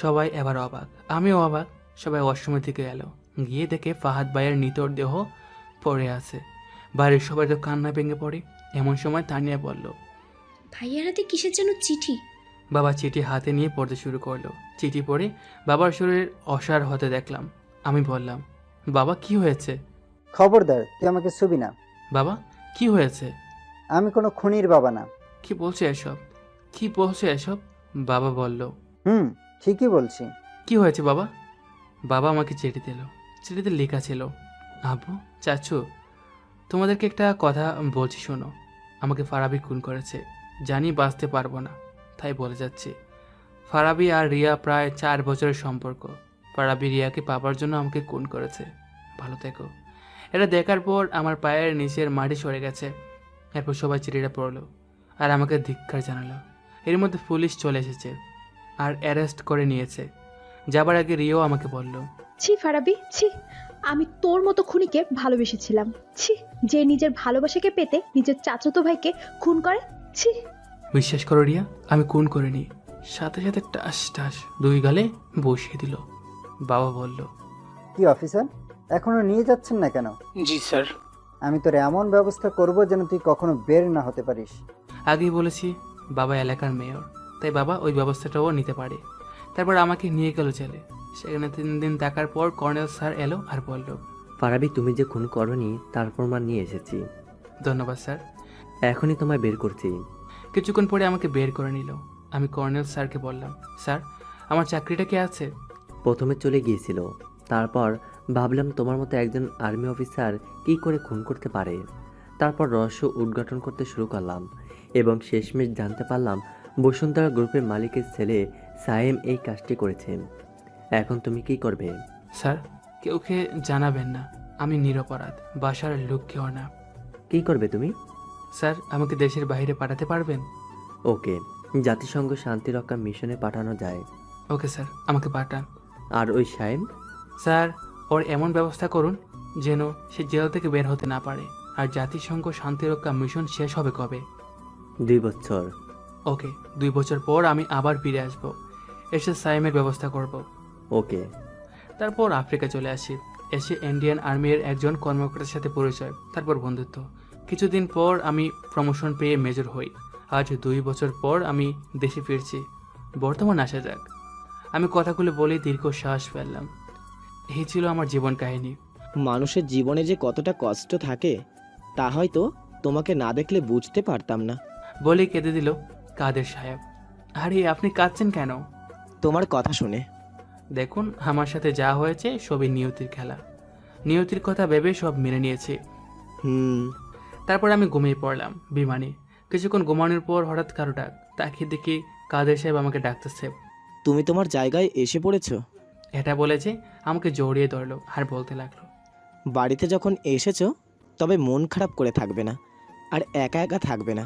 সবাই এবার অবাক, আমিও অবাক। সবাই ওয়াশরুমের দিকে এলো। গিয়ে দেখে ফাহাদ ভাইয়ের নিতর দেহ পড়ে আছে। বাড়ির সবাই তো কান্না ভেঙে পড়ে। এমন সময় তানিয়া বলল, ভাইয়ার হাতে কিসের যেন চিঠি। বাবা চিঠি হাতে নিয়ে পড়তে শুরু করলো। চিঠি পড়ে বাবার শরীর অসাড় হতে দেখলাম। আমি বললাম, বাবা কি হয়েছে? খবরদার, তুই আমাকে ছবি না। বাবা কি হয়েছে? আমি কোনো খুনির বাবা না। কি বলছে এসব? কি বলছে এসব? বাবা বলল, ঠিকই বলছি। কি হয়েছে বাবা? বাবা আমাকে চিঠি দিল। চিঠিতে লেখা ছিল, আব্বু, চাচু, তোমাদেরকে একটা কথা বলছি শোনো। আমাকে ফারাবি খুন করেছে। জানি বাঁচতে পারবো না, তাই বলে যাচ্ছি। ফারাবি আর রিয়া প্রায় 4 বছরের সম্পর্ক। ফারাবি রিয়াকে পাবার জন্য আমাকে খুন করেছে। ভালো থেকো। এটা দেখার পর আমার পায়ের নিচের মাটি সরে গেছে। এরপর সবাই চিঠিটা পড়লো আর আমাকে ধিক্কার জানালো। এর মধ্যে পুলিশ চলে এসেছে আর অ্যারেস্ট করে নিয়েছে। যাবার আগে রিয়াও আমাকে বলল, ছি ফারাবি, ছি, আমি তোর মতো খুনিকে ভালোবেসেছিলাম। ছি, যে নিজের ভালোবাসাকে পেতে নিজের চাচাতো ভাইকে খুন করে, ছি। বিশ্বাস করো রিয়া, আমি খুন করিনি। সাথে সাথে টাস টাস 2 গালে বসিয়ে দিল। বাবা বলল, কি অফিসার, এখনো নিয়ে যাচ্ছেন না কেন? জি স্যার। আমি তোর এমন ব্যবস্থা করব যেন তুই কখনো বের না হতে পারিস। আগেই বলেছি বাবা এলাকার মেয়র, তাই বাবা ওই ব্যবস্থাটাও নিতে পারে। তারপর আমাকে নিয়ে গেল জেলে। সেখানে 3 দিন থাকার পর কর্নেল স্যার এলো আর বলল, ফারাবি, তুমি যে খুন করনি তার প্রমাণ নিয়ে এসেছি। ধন্যবাদ স্যার। এখনই তোমায় বের করছি। কিছুক্ষণ পরে আমাকে বের করে নিল। আমি কর্নেল স্যারকে বললাম, স্যার আমার চাকরিটা কি আছে? প্রথমে চলে গিয়েছিল, তারপর ভাবলাম তোমার মতো একজন আর্মি অফিসার কি করে খুন করতে পারে। তারপর রহস্য উদ্ঘাটন করতে শুরু করলাম এবং শেষমেশ জানতে পারলাম বসুন্ধরা গ্রুপের মালিকের ছেলে সায়েম এই কাজটি করেছেন। এখন তুমি কি করবে? স্যার কেউকে জানাবেন না, আমি নিরপরাধ, বাসার লোক কেউ না। কি করবে তুমি? স্যার আমাকে দেশের বাইরে পাঠাতে পারবেন? ওকে, জাতিসংঘ শান্তিরক্ষা মিশনে পাঠানো যায়। ওকে স্যার, আমাকে পাঠান। আর ওই সায়েম? স্যার ওর এমন ব্যবস্থা করুন যেন সে জেল থেকে বের হতে না পারে। আর জাতিসংঘ শান্তিরক্ষা মিশন শেষ হবে কবে? 2 বছর। ওকে, 2 বছর পর আমি আবার ফিরে আসব, এসে সাইমের ব্যবস্থা করব। ওকে। তারপর আফ্রিকা চলে আসি। এসে ইন্ডিয়ান আর্মির একজন কর্মকর্তার সাথে পরিচয়, তারপর বন্ধুত্ব। কিছুদিন পর আমি প্রমোশন পেয়ে মেজর হই। আজ 2 বছর পর আমি দেশে ফিরছি। বর্তমান আসা যাক। আমি কথাগুলো বলেই দীর্ঘ শ্বাস ফেললাম। এই ছিল আমার জীবন কাহিনী। মানুষের জীবনে যে কতটা কষ্ট থাকে তা হয়তো তোমাকে না দেখলে বুঝতে পারতাম না। বলেই কেঁদে দিল কাদের সাহেব। আরে আপনি কাঁদছেন কেন? তোমার কথা শুনে। দেখুন আমার সাথে যা হয়েছে সবই নিয়তির খেলা। নিয়তির কথা ভেবে সব মেনে নিয়েছি। তারপর আমি ঘুমিয়ে পড়লাম বিমানে। কিছুক্ষণ ঘুমানোর পর হঠাৎ কারো ডাক। তাকিয়ে দেখি কাদের সাহেব আমাকে ডাকতেছে। তুমি তোমার জায়গায় এসে পড়েছো? এটা বলেছে আমাকে জড়িয়ে ধরলো আর বলতে লাগলো, বাড়িতে যখন এসেছো তবে মন খারাপ করে থাকবে না, আর একা একা থাকবে না,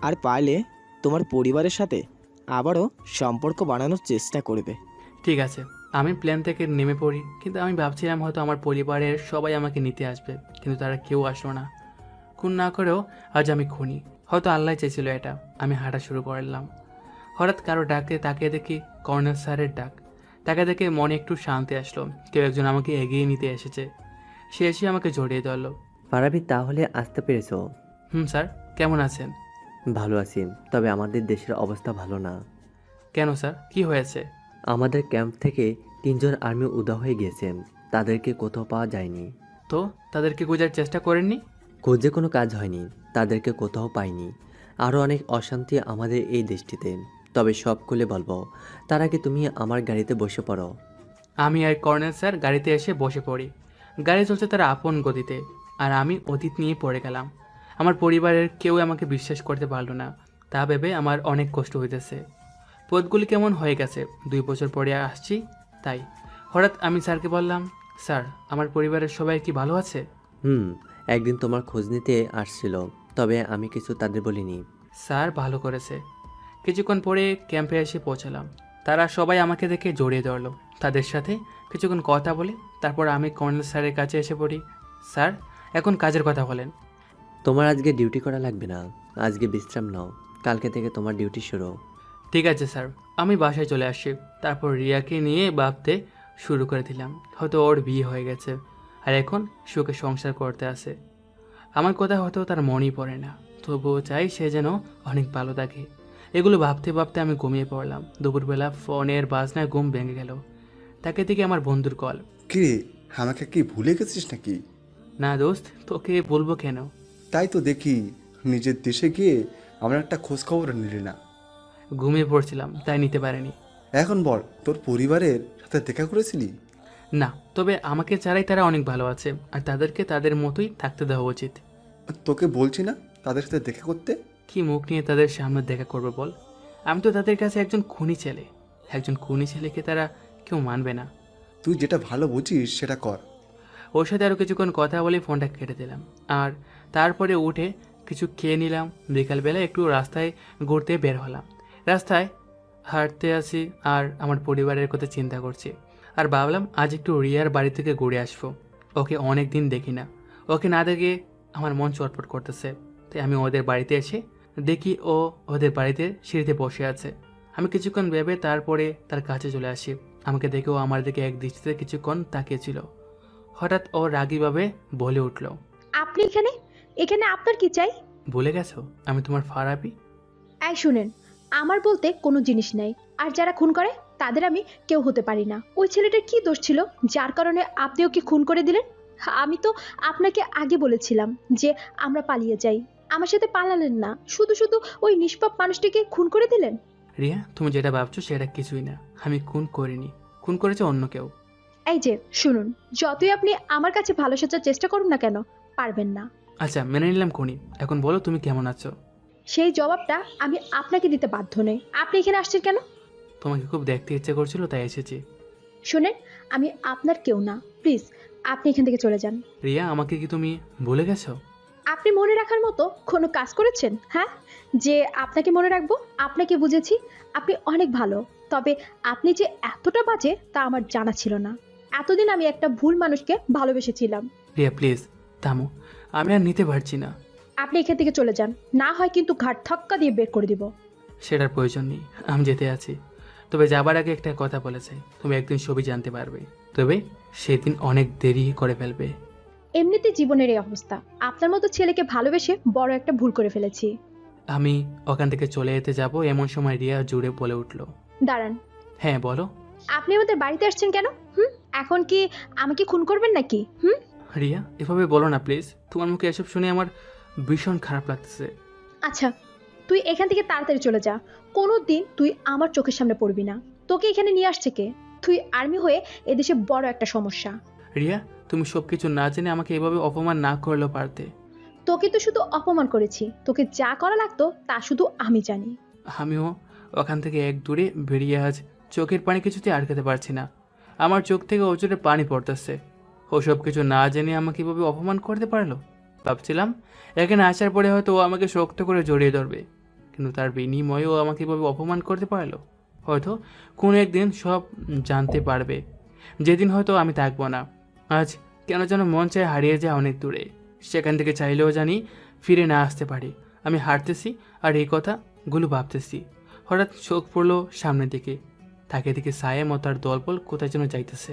আর পারলে তোমার পরিবারের সাথে আবারও সম্পর্ক বানানোর চেষ্টা করবে। ঠিক আছে। আমি প্লেন থেকে নেমে পড়ি, কিন্তু আমি ভাবছিলাম হয়তো আমার পরিবারের সবাই আমাকে নিতে আসবে, কিন্তু তারা কেউ আসলো না। খুন না করেও আজ আমি খুনি। হয়তো আল্লাহ চেয়েছিল এটা। আমি হাঁটা শুরু করলাম। হঠাৎ কারো ডাকে তাকিয়ে দেখি কর্নেল স্যারের ডাক। তাকে দেখে মনে একটু শান্তি আসলো। কেউ একজন আমাকে এগিয়ে নিতে এসেছে। সে এসে আমাকে জড়িয়ে ধরলো। ফারাবি, তাহলে আসতে পেরেছো? স্যার, কেমন আছেন? ভালো আছি, তবে আমাদের দেশের অবস্থা ভালো না। কেন স্যার, কি হয়েছে? আমাদের ক্যাম্প থেকে 3 জন আর্মি উধাও হয়ে গিয়েছেন। তাদেরকে কোথাও পাওয়া যায়নি। তো তাদেরকে খোঁজার চেষ্টা করেননি? খোঁজে কোনো কাজ হয়নি, তাদেরকে কোথাও পাইনি। আরও অনেক অশান্তি আমাদের এই দেশটিতে, তবে সব খুলে বলবো। তার আগে তুমি আমার গাড়িতে বসে পড়ো। আমি আর কর্নেল স্যার গাড়িতে এসে বসে পড়ি। গাড়ি চলছে তার আপন গতিতে, আর আমি অতীত নিয়ে পড়ে গেলাম। আমার পরিবারের কেউ আমাকে বিশ্বাস করতে পারলো না, তা ভেবে আমার অনেক কষ্ট হইতেছে। পথগুলি কেমন হয়ে গেছে, 2 বছর পরে আসছি তাই। হঠাৎ আমি স্যারকে বললাম, স্যার আমার পরিবারের সবাই কি ভালো আছে? একদিন তোমার খোঁজ নিতে আসছিল, তবে আমি কিছু তাদের বলিনি। স্যার ভালো করেছে। কিছুক্ষণ পরে ক্যাম্পে এসে পৌঁছালাম। তারা সবাই আমাকে দেখে জড়িয়ে ধরলো। তাদের সাথে কিছুক্ষণ কথা বলে তারপর আমি কর্নেল স্যারের কাছে এসে পড়ি। স্যার এখন কাজের কথা বলেন। তোমার আজকে ডিউটি করা লাগবে না, আজকে বিশ্রাম নাও, কালকে থেকে তোমার ডিউটি শুরু। ঠিক আছে স্যার। আমি বাসায় চলে আসি। তারপর রিয়াকে নিয়ে ভাবতে শুরু করে দিলাম, হয়তো ওর বিয়ে হয়ে গেছে আর এখন সুখে সংসার করতে আসে। আমার কথা হয়তো তার মনেই পড়ে না, তবুও চাই সে যেন অনেক ভালো থাকে। এগুলো ভাবতে ভাবতে আমি ঘুমিয়ে পড়লাম। দুপুরবেলা ফোনের বাজনায় ঘুম ভেঙে গেল। তাকে থেকে আমার বন্ধুর কল। কিরে, আমাকে কি ভুলে গেছিস নাকি? না দোস্ত, তোকে বলবো কেন? তাই তো দেখি, নিজের দেশে গিয়ে আমরা একটা খোঁজ খবর নিলি না। ঘুমিয়ে পড়ছিলাম তাই নিতে পারিনি। এখন বল, তোর পরিবারের সাথে দেখা করেছিলি? না, তবে আমাকে ছাড়াই তারা অনেক ভালো আছে আর তাদেরকে তাদের মতোই থাকতে দেওয়া উচিত। তোকে বলছি না তাদের সাথে দেখা করতে? কি মুখ নিয়ে তাদের সামনে দেখা করবে বল? আমি তো তাদের কাছে একজন খুনি ছেলে। একজন খুনি ছেলেকে তারা কেউ মানবে না। তুই যেটা ভালো বুঝিস সেটা কর। ওর সাথে আরও কিছুক্ষণ কথা বলে ফোনটা কেটে দিলাম, আর তারপরে উঠে কিছু খেয়ে নিলাম। বিকালবেলা একটু রাস্তায় ঘুরতে বের হলাম। রাস্তায় হাঁটতে আসি আর আমার পরিবারের কথা চিন্তা করছি, আর ভাবলাম আজ একটু রিয়ার বাড়ি থেকে ঘুরে আসবো। ওকে অনেক দিন দেখি না, ওকে না দেখে আমার মন চটপট করতেছে। তাই আমি ওদের বাড়িতে এসে দেখি ও ওদের বাড়িতে সিঁড়িতে বসে আছে। আমি কিছুক্ষণ ভেবে তারপরে তার কাছে চলে আসি। আমাকে দেখেও আমার দিকে এক দৃষ্টিতে কিছুক্ষণ তাকিয়েছিল। হঠাৎ ও রাগীভাবে বলে উঠল, আপনি এখানে এখানে আপনার কি চাই? ভুলে গেছো আমি তোমার ফারাবি? এই শুনেন, আমার বলতে কোনো জিনিস নাই, আর যারা খুন করে তাদের আমি কেউ হতে পারি না। ওই ছেলেটার কি দোষ ছিল যার কারণে আপনি ওকে খুন করে দিলেন? আমি তো আপনাকে আগে বলেছিলাম যে আমরা পালিয়ে যাই, আমার সাথে পালালেন না, শুধু শুধু ওই নিষ্পাপ মানুষটিকে খুন করে দিলেন। রিয়া, তুমি যেটা ভাবছো সেটা কিছুই না। আমি খুন করিনি, খুন করেছে অন্য কেউ। এই যে শুনুন, যতই আপনি আমার কাছে ভালো সাজার চেষ্টা করুন না কেন, পারবেন না। আচ্ছা মেনে নিলাম খুনি, এখন বলো তুমি কেমন আছো? সেই জবাবটা আমি আপনাকে দিতে বাধ্য নই। আপনি এখানে আসছেন কেন? তোমাকে খুব দেখতে ইচ্ছে করছিল তাই এসেছি। শুনেন, আমি আপনার কেউ না, প্লিজ আপনি এখান থেকে চলে যান। রিয়া, আমাকে কি তুমি ভুলে গেছো? আপনি মনে রাখার মতো কোনো কাজ করেছেন? হ্যাঁ, যে আপনাকে মনে রাখবো? আপনাকে বুঝেছি, আপনি অনেক ভালো, তবে আপনি যে এতটা বাজে তা আমার জানা ছিল না। এতদিন আমি একটা ভুল মানুষকে ভালোবেসেছিলাম। রিয়া প্লিজ থামো, আমি আর নিতে পারছি না। আপনি এখান থেকে চলে যান, না হয় কিন্তু ঘাট ধাক্কা দিয়ে বের করে দিব। সেটার প্রয়োজন নেই, আমি যেতে আছি। তবে যাবার আগে একটা কথা বলেছে, তুমি একদিন সবই জানতে পারবে, তবে সেদিন অনেক দেরি করে ফেলবে। এমনিতে জীবনের এই অবস্থা, আপনার মতো ছেলেকে ভালোবেসে বড় একটা ভুল করে ফেলেছি। আমি ওখান থেকে চলে যেতে যাব এমন সময় রিয়া জুড়ে বলে উঠল, দাঁড়ান। হ্যাঁ বলো। আপনি আমাদের বাড়িতে আসছেন কেন? এখন কি আমাকে খুন করবেন নাকি? রিয়া এভাবে বলো না প্লিজ, তোমার মুখে এসব শুনে আমার ভীষণ খারাপ লাগতেছে। আচ্ছা, তুই এখান থেকে তাড়াতাড়ি চলে যা। কোনো দিন তুই আমার চোখের সামনে পড়বি না। তোকে এখানে নিয়ে আসছে কে? তুই আর্মি হয়ে এদেশে বড় একটা সমস্যা। রিয়া, তুমি সব কিছু না জেনে আমাকে এভাবে অপমান না করলেও পারতে। তোকে তো শুধু অপমান করেছি, তোকে যা করা লাগতো তা শুধু আমি জানি। আমিও ওখান থেকে এক দূরে বেরিয়ে আজ চোখের পানি কিছুতে আটকাতে পারছি না। আমার চোখ থেকে ওজোরে পানি পড়তেছে। ওসব কিছু না জেনে আমাকে এভাবে অপমান করতে পারলো। ভাবছিলাম এখানে আসার পরে হয়তো ও আমাকে শক্ত করে জড়িয়ে ধরবে, কিন্তু তার বিনিময়েও আমাকে এভাবে অপমান করতে পারলো। হয়তো কোনো একদিন সব জানতে পারবে, যেদিন হয়তো আমি থাকবো না। আজ কেন যেন মন চায় হারিয়ে যায় অনেক দূরে, সেখান থেকে চাইলেও জানি ফিরে না আসতে পারি। আমি হাঁটতেছি আর এই কথাগুলো ভাবতেছি। হঠাৎ চোখ পড়লো সামনের দিকে, তাকে দিকে সায়েম ও তার দলবল কোথায় যেন যাইতেছে।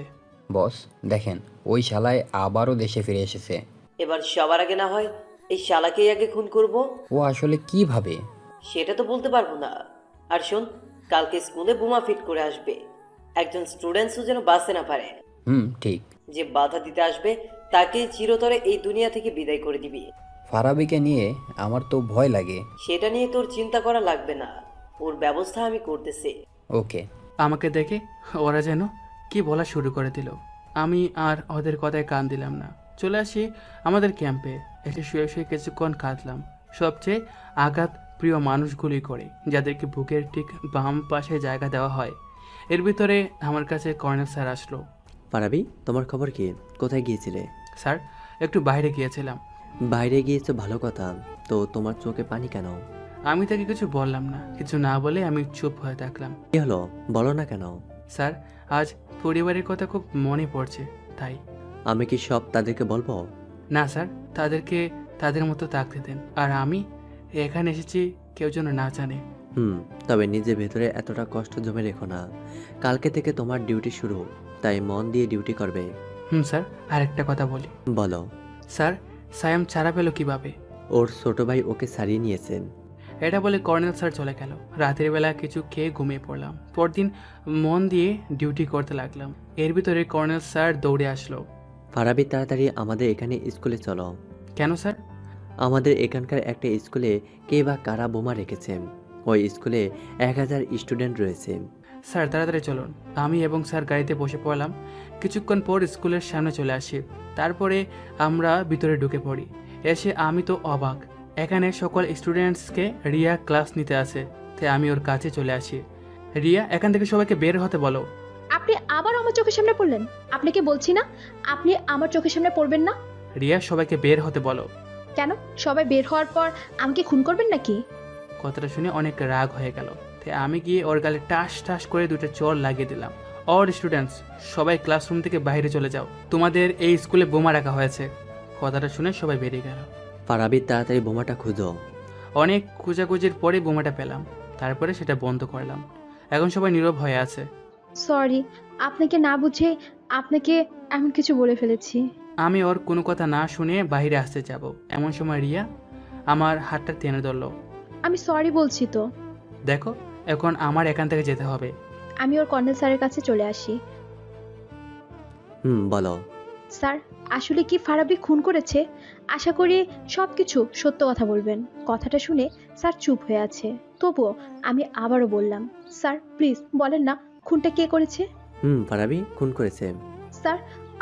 বস দেখেন, ওই শালায় আবারও দেশে ফিরে এসেছে। এবার সবার আগে না হয় এই শালাকেই আগে খুন করব। ও আসলে কি ভাবে সেটা তো বলতে পারবো না। আর শোন, কালকে স্কুলে বোমা ফিট করে আসবে, একজন স্টুডেন্টসও যেন বাঁচতে না পারে। ঠিক। যে বাধা দিতে আসবে তাকে চিরতরে এই দুনিয়া থেকে বিদায় করে দিবি। ফারাবিকে নিয়ে আমার তো ভয় লাগে। সেটা নিয়ে তোর চিন্তা করা লাগবে না, ওর ব্যবস্থা আমি করতেছি। ওকে। আমাকে দেখে ওরা যেন কি বলা শুরু করে দিল। আমি আর ওদের কথায় কান দিলাম না। চলে আসি আমাদের ক্যাম্পে। এসে শুয়ে শুয়ে কিছুক্ষণ কাঁদলাম। সবচেয়ে আঘাত প্রিয় মানুষগুলি করে, যাদেরকে বুকের ঠিক বাম পাশে জায়গা দেওয়া হয়। এর ভিতরে আমার কাছে কর্নেল স্যার আসলো। ফারাবি, তোমার খবর কি? কোথায় গিয়েছিলে? স্যার, একটু বাইরে গিয়েছিলাম। বাইরে গিয়েছো ভালো কথা, তো তোমার চোখে পানি কেন? আমি তাকে কিছু বললাম না। কিছু না বলে আমি চুপ হয়ে থাকলাম। কি হলো, বলো না কেন? স্যার, আজ পরিবারের কথা খুব মনে পড়ছে, তাই। আমি কি সব তাদেরকে বলবো? না স্যার, তাদেরকে তাদের মতো থাকতে দেন। আর আমি এখানে এসেছি কেউ যেন না জানে। তবে নিজের ভেতরে এতটা কষ্ট জমে রেখো না। কালকে থেকে তোমার ডিউটি শুরু, তাই মন দিয়ে ডিউটি করবে। স্যার, আরেকটা কথা বলি। বলো। স্যার, সায়াম ছাড়া পেল কিভাবে? ওর ছোট ভাই ওকে ছাড়িয়ে নিয়েছেন। এটা বলে কর্নেল স্যার চলে গেল। রাতের বেলা কিছু খেয়ে ঘুমিয়ে পড়লাম। পরদিন মন দিয়ে ডিউটি করতে লাগলাম। এর ভিতরে কর্নেল স্যার দৌড়ে আসলো। ফারাবি, তাড়াতাড়ি আমাদের এখানে স্কুলে চলো। কেন স্যার? আমাদের এখানকার একটা স্কুলে কে বা কারা বোমা রেখেছে। ওই স্কুলে 1000 স্টুডেন্ট রয়েছে। স্যার, তাড়াতাড়ি চলুন। আমি এবং স্যার গাড়িতে বসে পড়লাম। কিছুক্ষণ পর স্কুলের সামনে চলে আসি। তারপরে আমরা ভিতরে ঢুকে পড়ি। এসে আমি তো অবাক। এখানে সকল স্টুডেন্টসকে রিয়া ক্লাস নিতে আসে, তাই আমি ওর কাছে চলে আসি। রিয়া, এখান থেকে সবাইকে বের হতে বলো। আপনি আবার আমার চোখের সামনে পড়লেন? আপনাকে বলছি না আপনি আমার চোখের সামনে পড়বেন না। রিয়া, সবাইকে বের হতে বলো। কেন? সবাই বের হওয়ার পর আমাকে খুন করবেন নাকি? কথাটা শুনে অনেক রাগ হয়ে গেল, তাই আমি গিয়ে ওর গালে টাস টাস করে দুটো চড় লাগিয়ে দিলাম। অর স্টুডেন্টস, সবাই ক্লাসরুম থেকে বাইরে চলে যাও। তোমাদের এই স্কুলে বোমা রাখা হয়েছে। কথাটা শুনে সবাই বেরিয়ে গেল। ফারাবি, তাড়াতাড়ি বোমাটা খুঁজো। অনেক খোঁজাখুঁজির পরে বোমাটা পেলাম। তারপরে সেটা বন্ধ করলাম। এখন সবাই নীরব হয়ে আছে। সরি, আপনাকে না বুঝে আপনাকে এমন কিছু বলে ফেলেছি। আমি ওর কোনো কথা না শুনে বাইরে আসতে যাব, এমন সময় রিয়া আমার হাতটা টেনে ধরলো। আমি সরি বলছি তো। দেখো, এখন আমার এখান থেকে যেতে হবে। আমি ওর কর্নেল স্যারের কাছে চলে আসি। বলো। স্যার, আসলে কি ফারাবি খুন করেছে? আশা করি সব কিছু সত্য কথা বলবেন। কথাটা শুনে স্যার চুপ হয়ে আছে। তবুও আমি আবারও বললাম, স্যার প্লিজ বলেন না খুনটা কে করেছে? ফারাবি খুন করেছে। স্যার,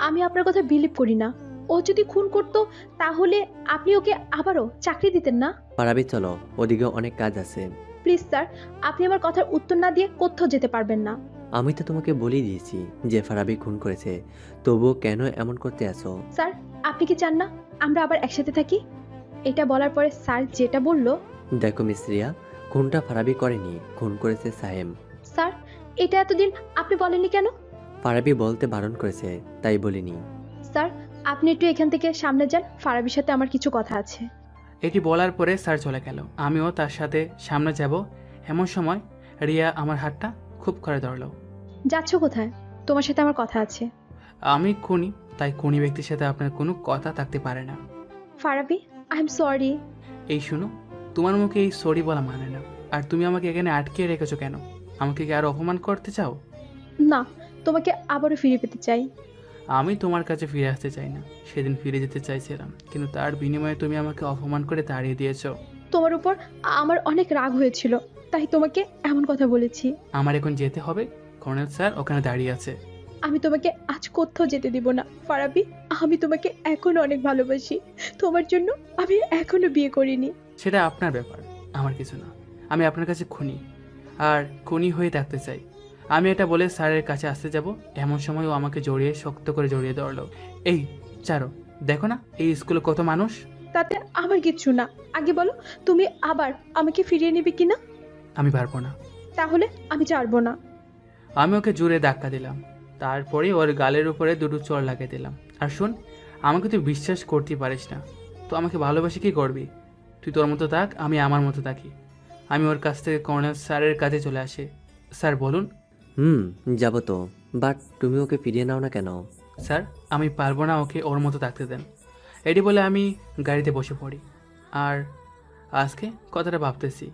আমি আপনার কথা বিলিভ করি না। ও যদি খুন করতো তাহলে আপনি ওকে আবারও চাকরি দিতেন না। ফারাবি, চলো, ওদিকে অনেক কাজ আছে। প্লিজ স্যার, আপনি আমার কথার উত্তর না দিয়ে কোথাও যেতে পারবেন না। আমি তো তোমাকে বলেই দিয়েছি যে ফারাবি খুন করেছে, তবুও কেন এমন করতে আসো? স্যার, আপনি কি চান না আমরা আবার একসাথে থাকি? এটা বলার পরে স্যার যেটা বলল, দেখো মিস রিয়া, খুনটা ফারাবি করেনি, খুন করেছে সায়েম। স্যার, এটা এতদিন আপনি বলেননি কেন? ফারাবি বলতে বারণ করেছে, তাই বলিনি। স্যার, আপনি একটু এখান থেকে সামনে যান, ফারাবির সাথে আমার কিছু কথা আছে। এটি বলার পরে স্যার চলে গেল। আমিও তার সাথে সামনে যাব। এমন সময় রিয়া আমার হাতটা খুব করে ধরলো। যাচ্ছ কোথায়? তোমার সাথে আমার কথা আছে। আমি খুনি, তাই খুনি ব্যক্তির সাথে আপনার কোনো কথা থাকতে পারে না। Farabi, I am sorry. এই শুনো, তোমার মুখে এই সরি বলা মানে না। আর তুমি আমাকে এখানে আটকে রেখেছো কেন? আমাকে কি আরো অপমান করতে চাও? না, তোমাকে আবারও ফিরে পেতে চাই। আমি তোমার কাছে ফিরে আসতে চাই না। সেদিন ফিরে যেতে চাইছিলাম, কিন্তু তার বিনিময়ে তুমি আমাকে অপমান করে তাড়িয়ে দিয়েছো। তোমার উপর আমার অনেক রাগ হয়েছিল, তাই তোমাকে এমন কথা বলেছি। আমার এখন যেতে হবে। কর্নেল স্যার ওখানে দাঁড়িয়ে আছে। আমি তোমাকে আজ কোথাও যেতে দিব না ফারাবি। আমি তোমাকে এখনো অনেক ভালোবাসি। তোমার জন্য আমি এখনো বিয়ে করিনি। সেটা আপনার ব্যাপার, আমার কিছু না। আমি আপনার কাছে খুনি, আর খুনি হয়ে থাকতে চাই। আমি এটা বলে স্যারের কাছে আসতে যাব, এমন সময় ও আমাকে জড়িয়ে শক্ত করে জড়িয়ে ধরলো। এই চারো, দেখো না এই স্কুলে কত মানুষ। তাতে আমার কিচ্ছু না। আগে বলো, তুমি আবার আমাকে ফিরিয়ে নিবে কিনা? আমি পারবো না। তাহলে আমি ছাড়বো না। আমি ওকে জোরে ধাক্কা দিলাম। তারপরে ওর গালের উপরে দুটো চড় লাগিয়ে দিলাম। আর শোন, আমাকে তুই বিশ্বাস করতে পারিস না, তো আমাকে ভালোবাসি কি করবি? তুই তোর মতো থাক, আমি আমার মতো থাকি। আমি ওর কাছ থেকে কর্নেল স্যারের কাছে চলে আসি। স্যার বলুন। যাব তো, বাট তুমি ওকে ফিরিয়ে নাও না কেন? স্যার, আমি পারবো না ওকে ওর মতো থাকতে দেন। এটি বলে আমি গাড়িতে বসে পড়ি। আর আজকে কথাটা ভাবতেছি,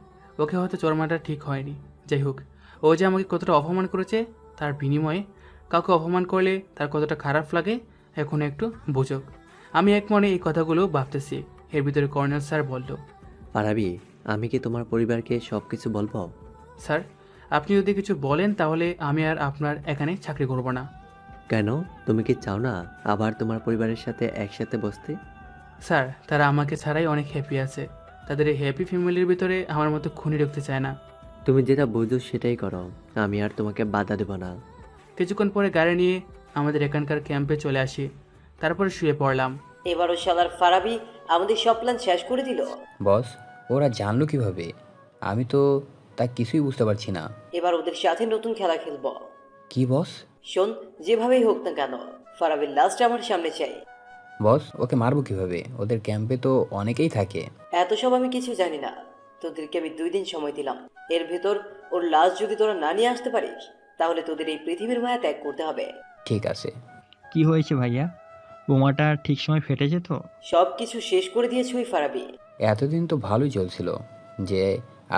ওকে হয়তো চরমাটা ঠিক হয়নি। যাই হোক, ও যে আমাকে কতটা অপমান করেছে, তার বিনিময়ে কাউকে অপমান করলে তার কতটা খারাপ লাগে এখন একটু বুঝুক। আমি এক মনে এই কথাগুলো ভাবতেছি। এর ভিতরে কর্নেল স্যার বলল, পারাবি, আমি কি তোমার পরিবারকে সব কিছু বলবো? স্যার আপনি যদি কিছু বলেন তাহলে আমি আর আপনার এখানে চাকরি করব না। কেন? তুমি কি চাও না আবার তোমার পরিবারের সাথে একসাথে বসতে? স্যার তারা আমাকে ছাড়াই অনেক হ্যাপি আছে। তাদের এই হ্যাপি ফ্যামিলির ভিতরে আমার মতো খুনি ঢুকতে চায় না। তুমি যেটা বুঝো সেটাই করো, আমি আর তোমাকে বাধা দেব না। কিছুক্ষণ পরে গাড়ি নিয়ে আমাদের এখানকার ক্যাম্পে চলে আসি। তারপরে শুয়ে পড়লাম। এবারও শালার ফারাবি আমাদের সব প্ল্যান শেষ করে দিল। বস, ওরা জানলো কিভাবে? আমি তো তা কিছুই বুঝতে পারছি না। এবার ওদের সাথে নতুন খেলা খেলবো। কি বস? শোন, যেভাবেই হোক না কেন ফারাবির লাস্ট আমার সামনে চাই। বস, ওকে মারবো কিভাবে? ওদের ক্যাম্পে তো অনেকেই থাকে। এত সব আমি কিছু জানি না। তোদেরকে আমি 2 দিন সময় দিলাম। এর ভেতর ওর লাশ যদি তোরা না নিয়ে আসতে পারিস তাহলে তোদের এই পৃথিবীর মায়া ত্যাগ করতে হবে। ঠিক আছে। কি হয়েছে ভাইয়া? বোমাটা ঠিক সময় ফেটেছে তো? সব কিছু শেষ করে দিয়েছে ওই ফারাবি। এতদিন তো ভালোই চলছিল। যে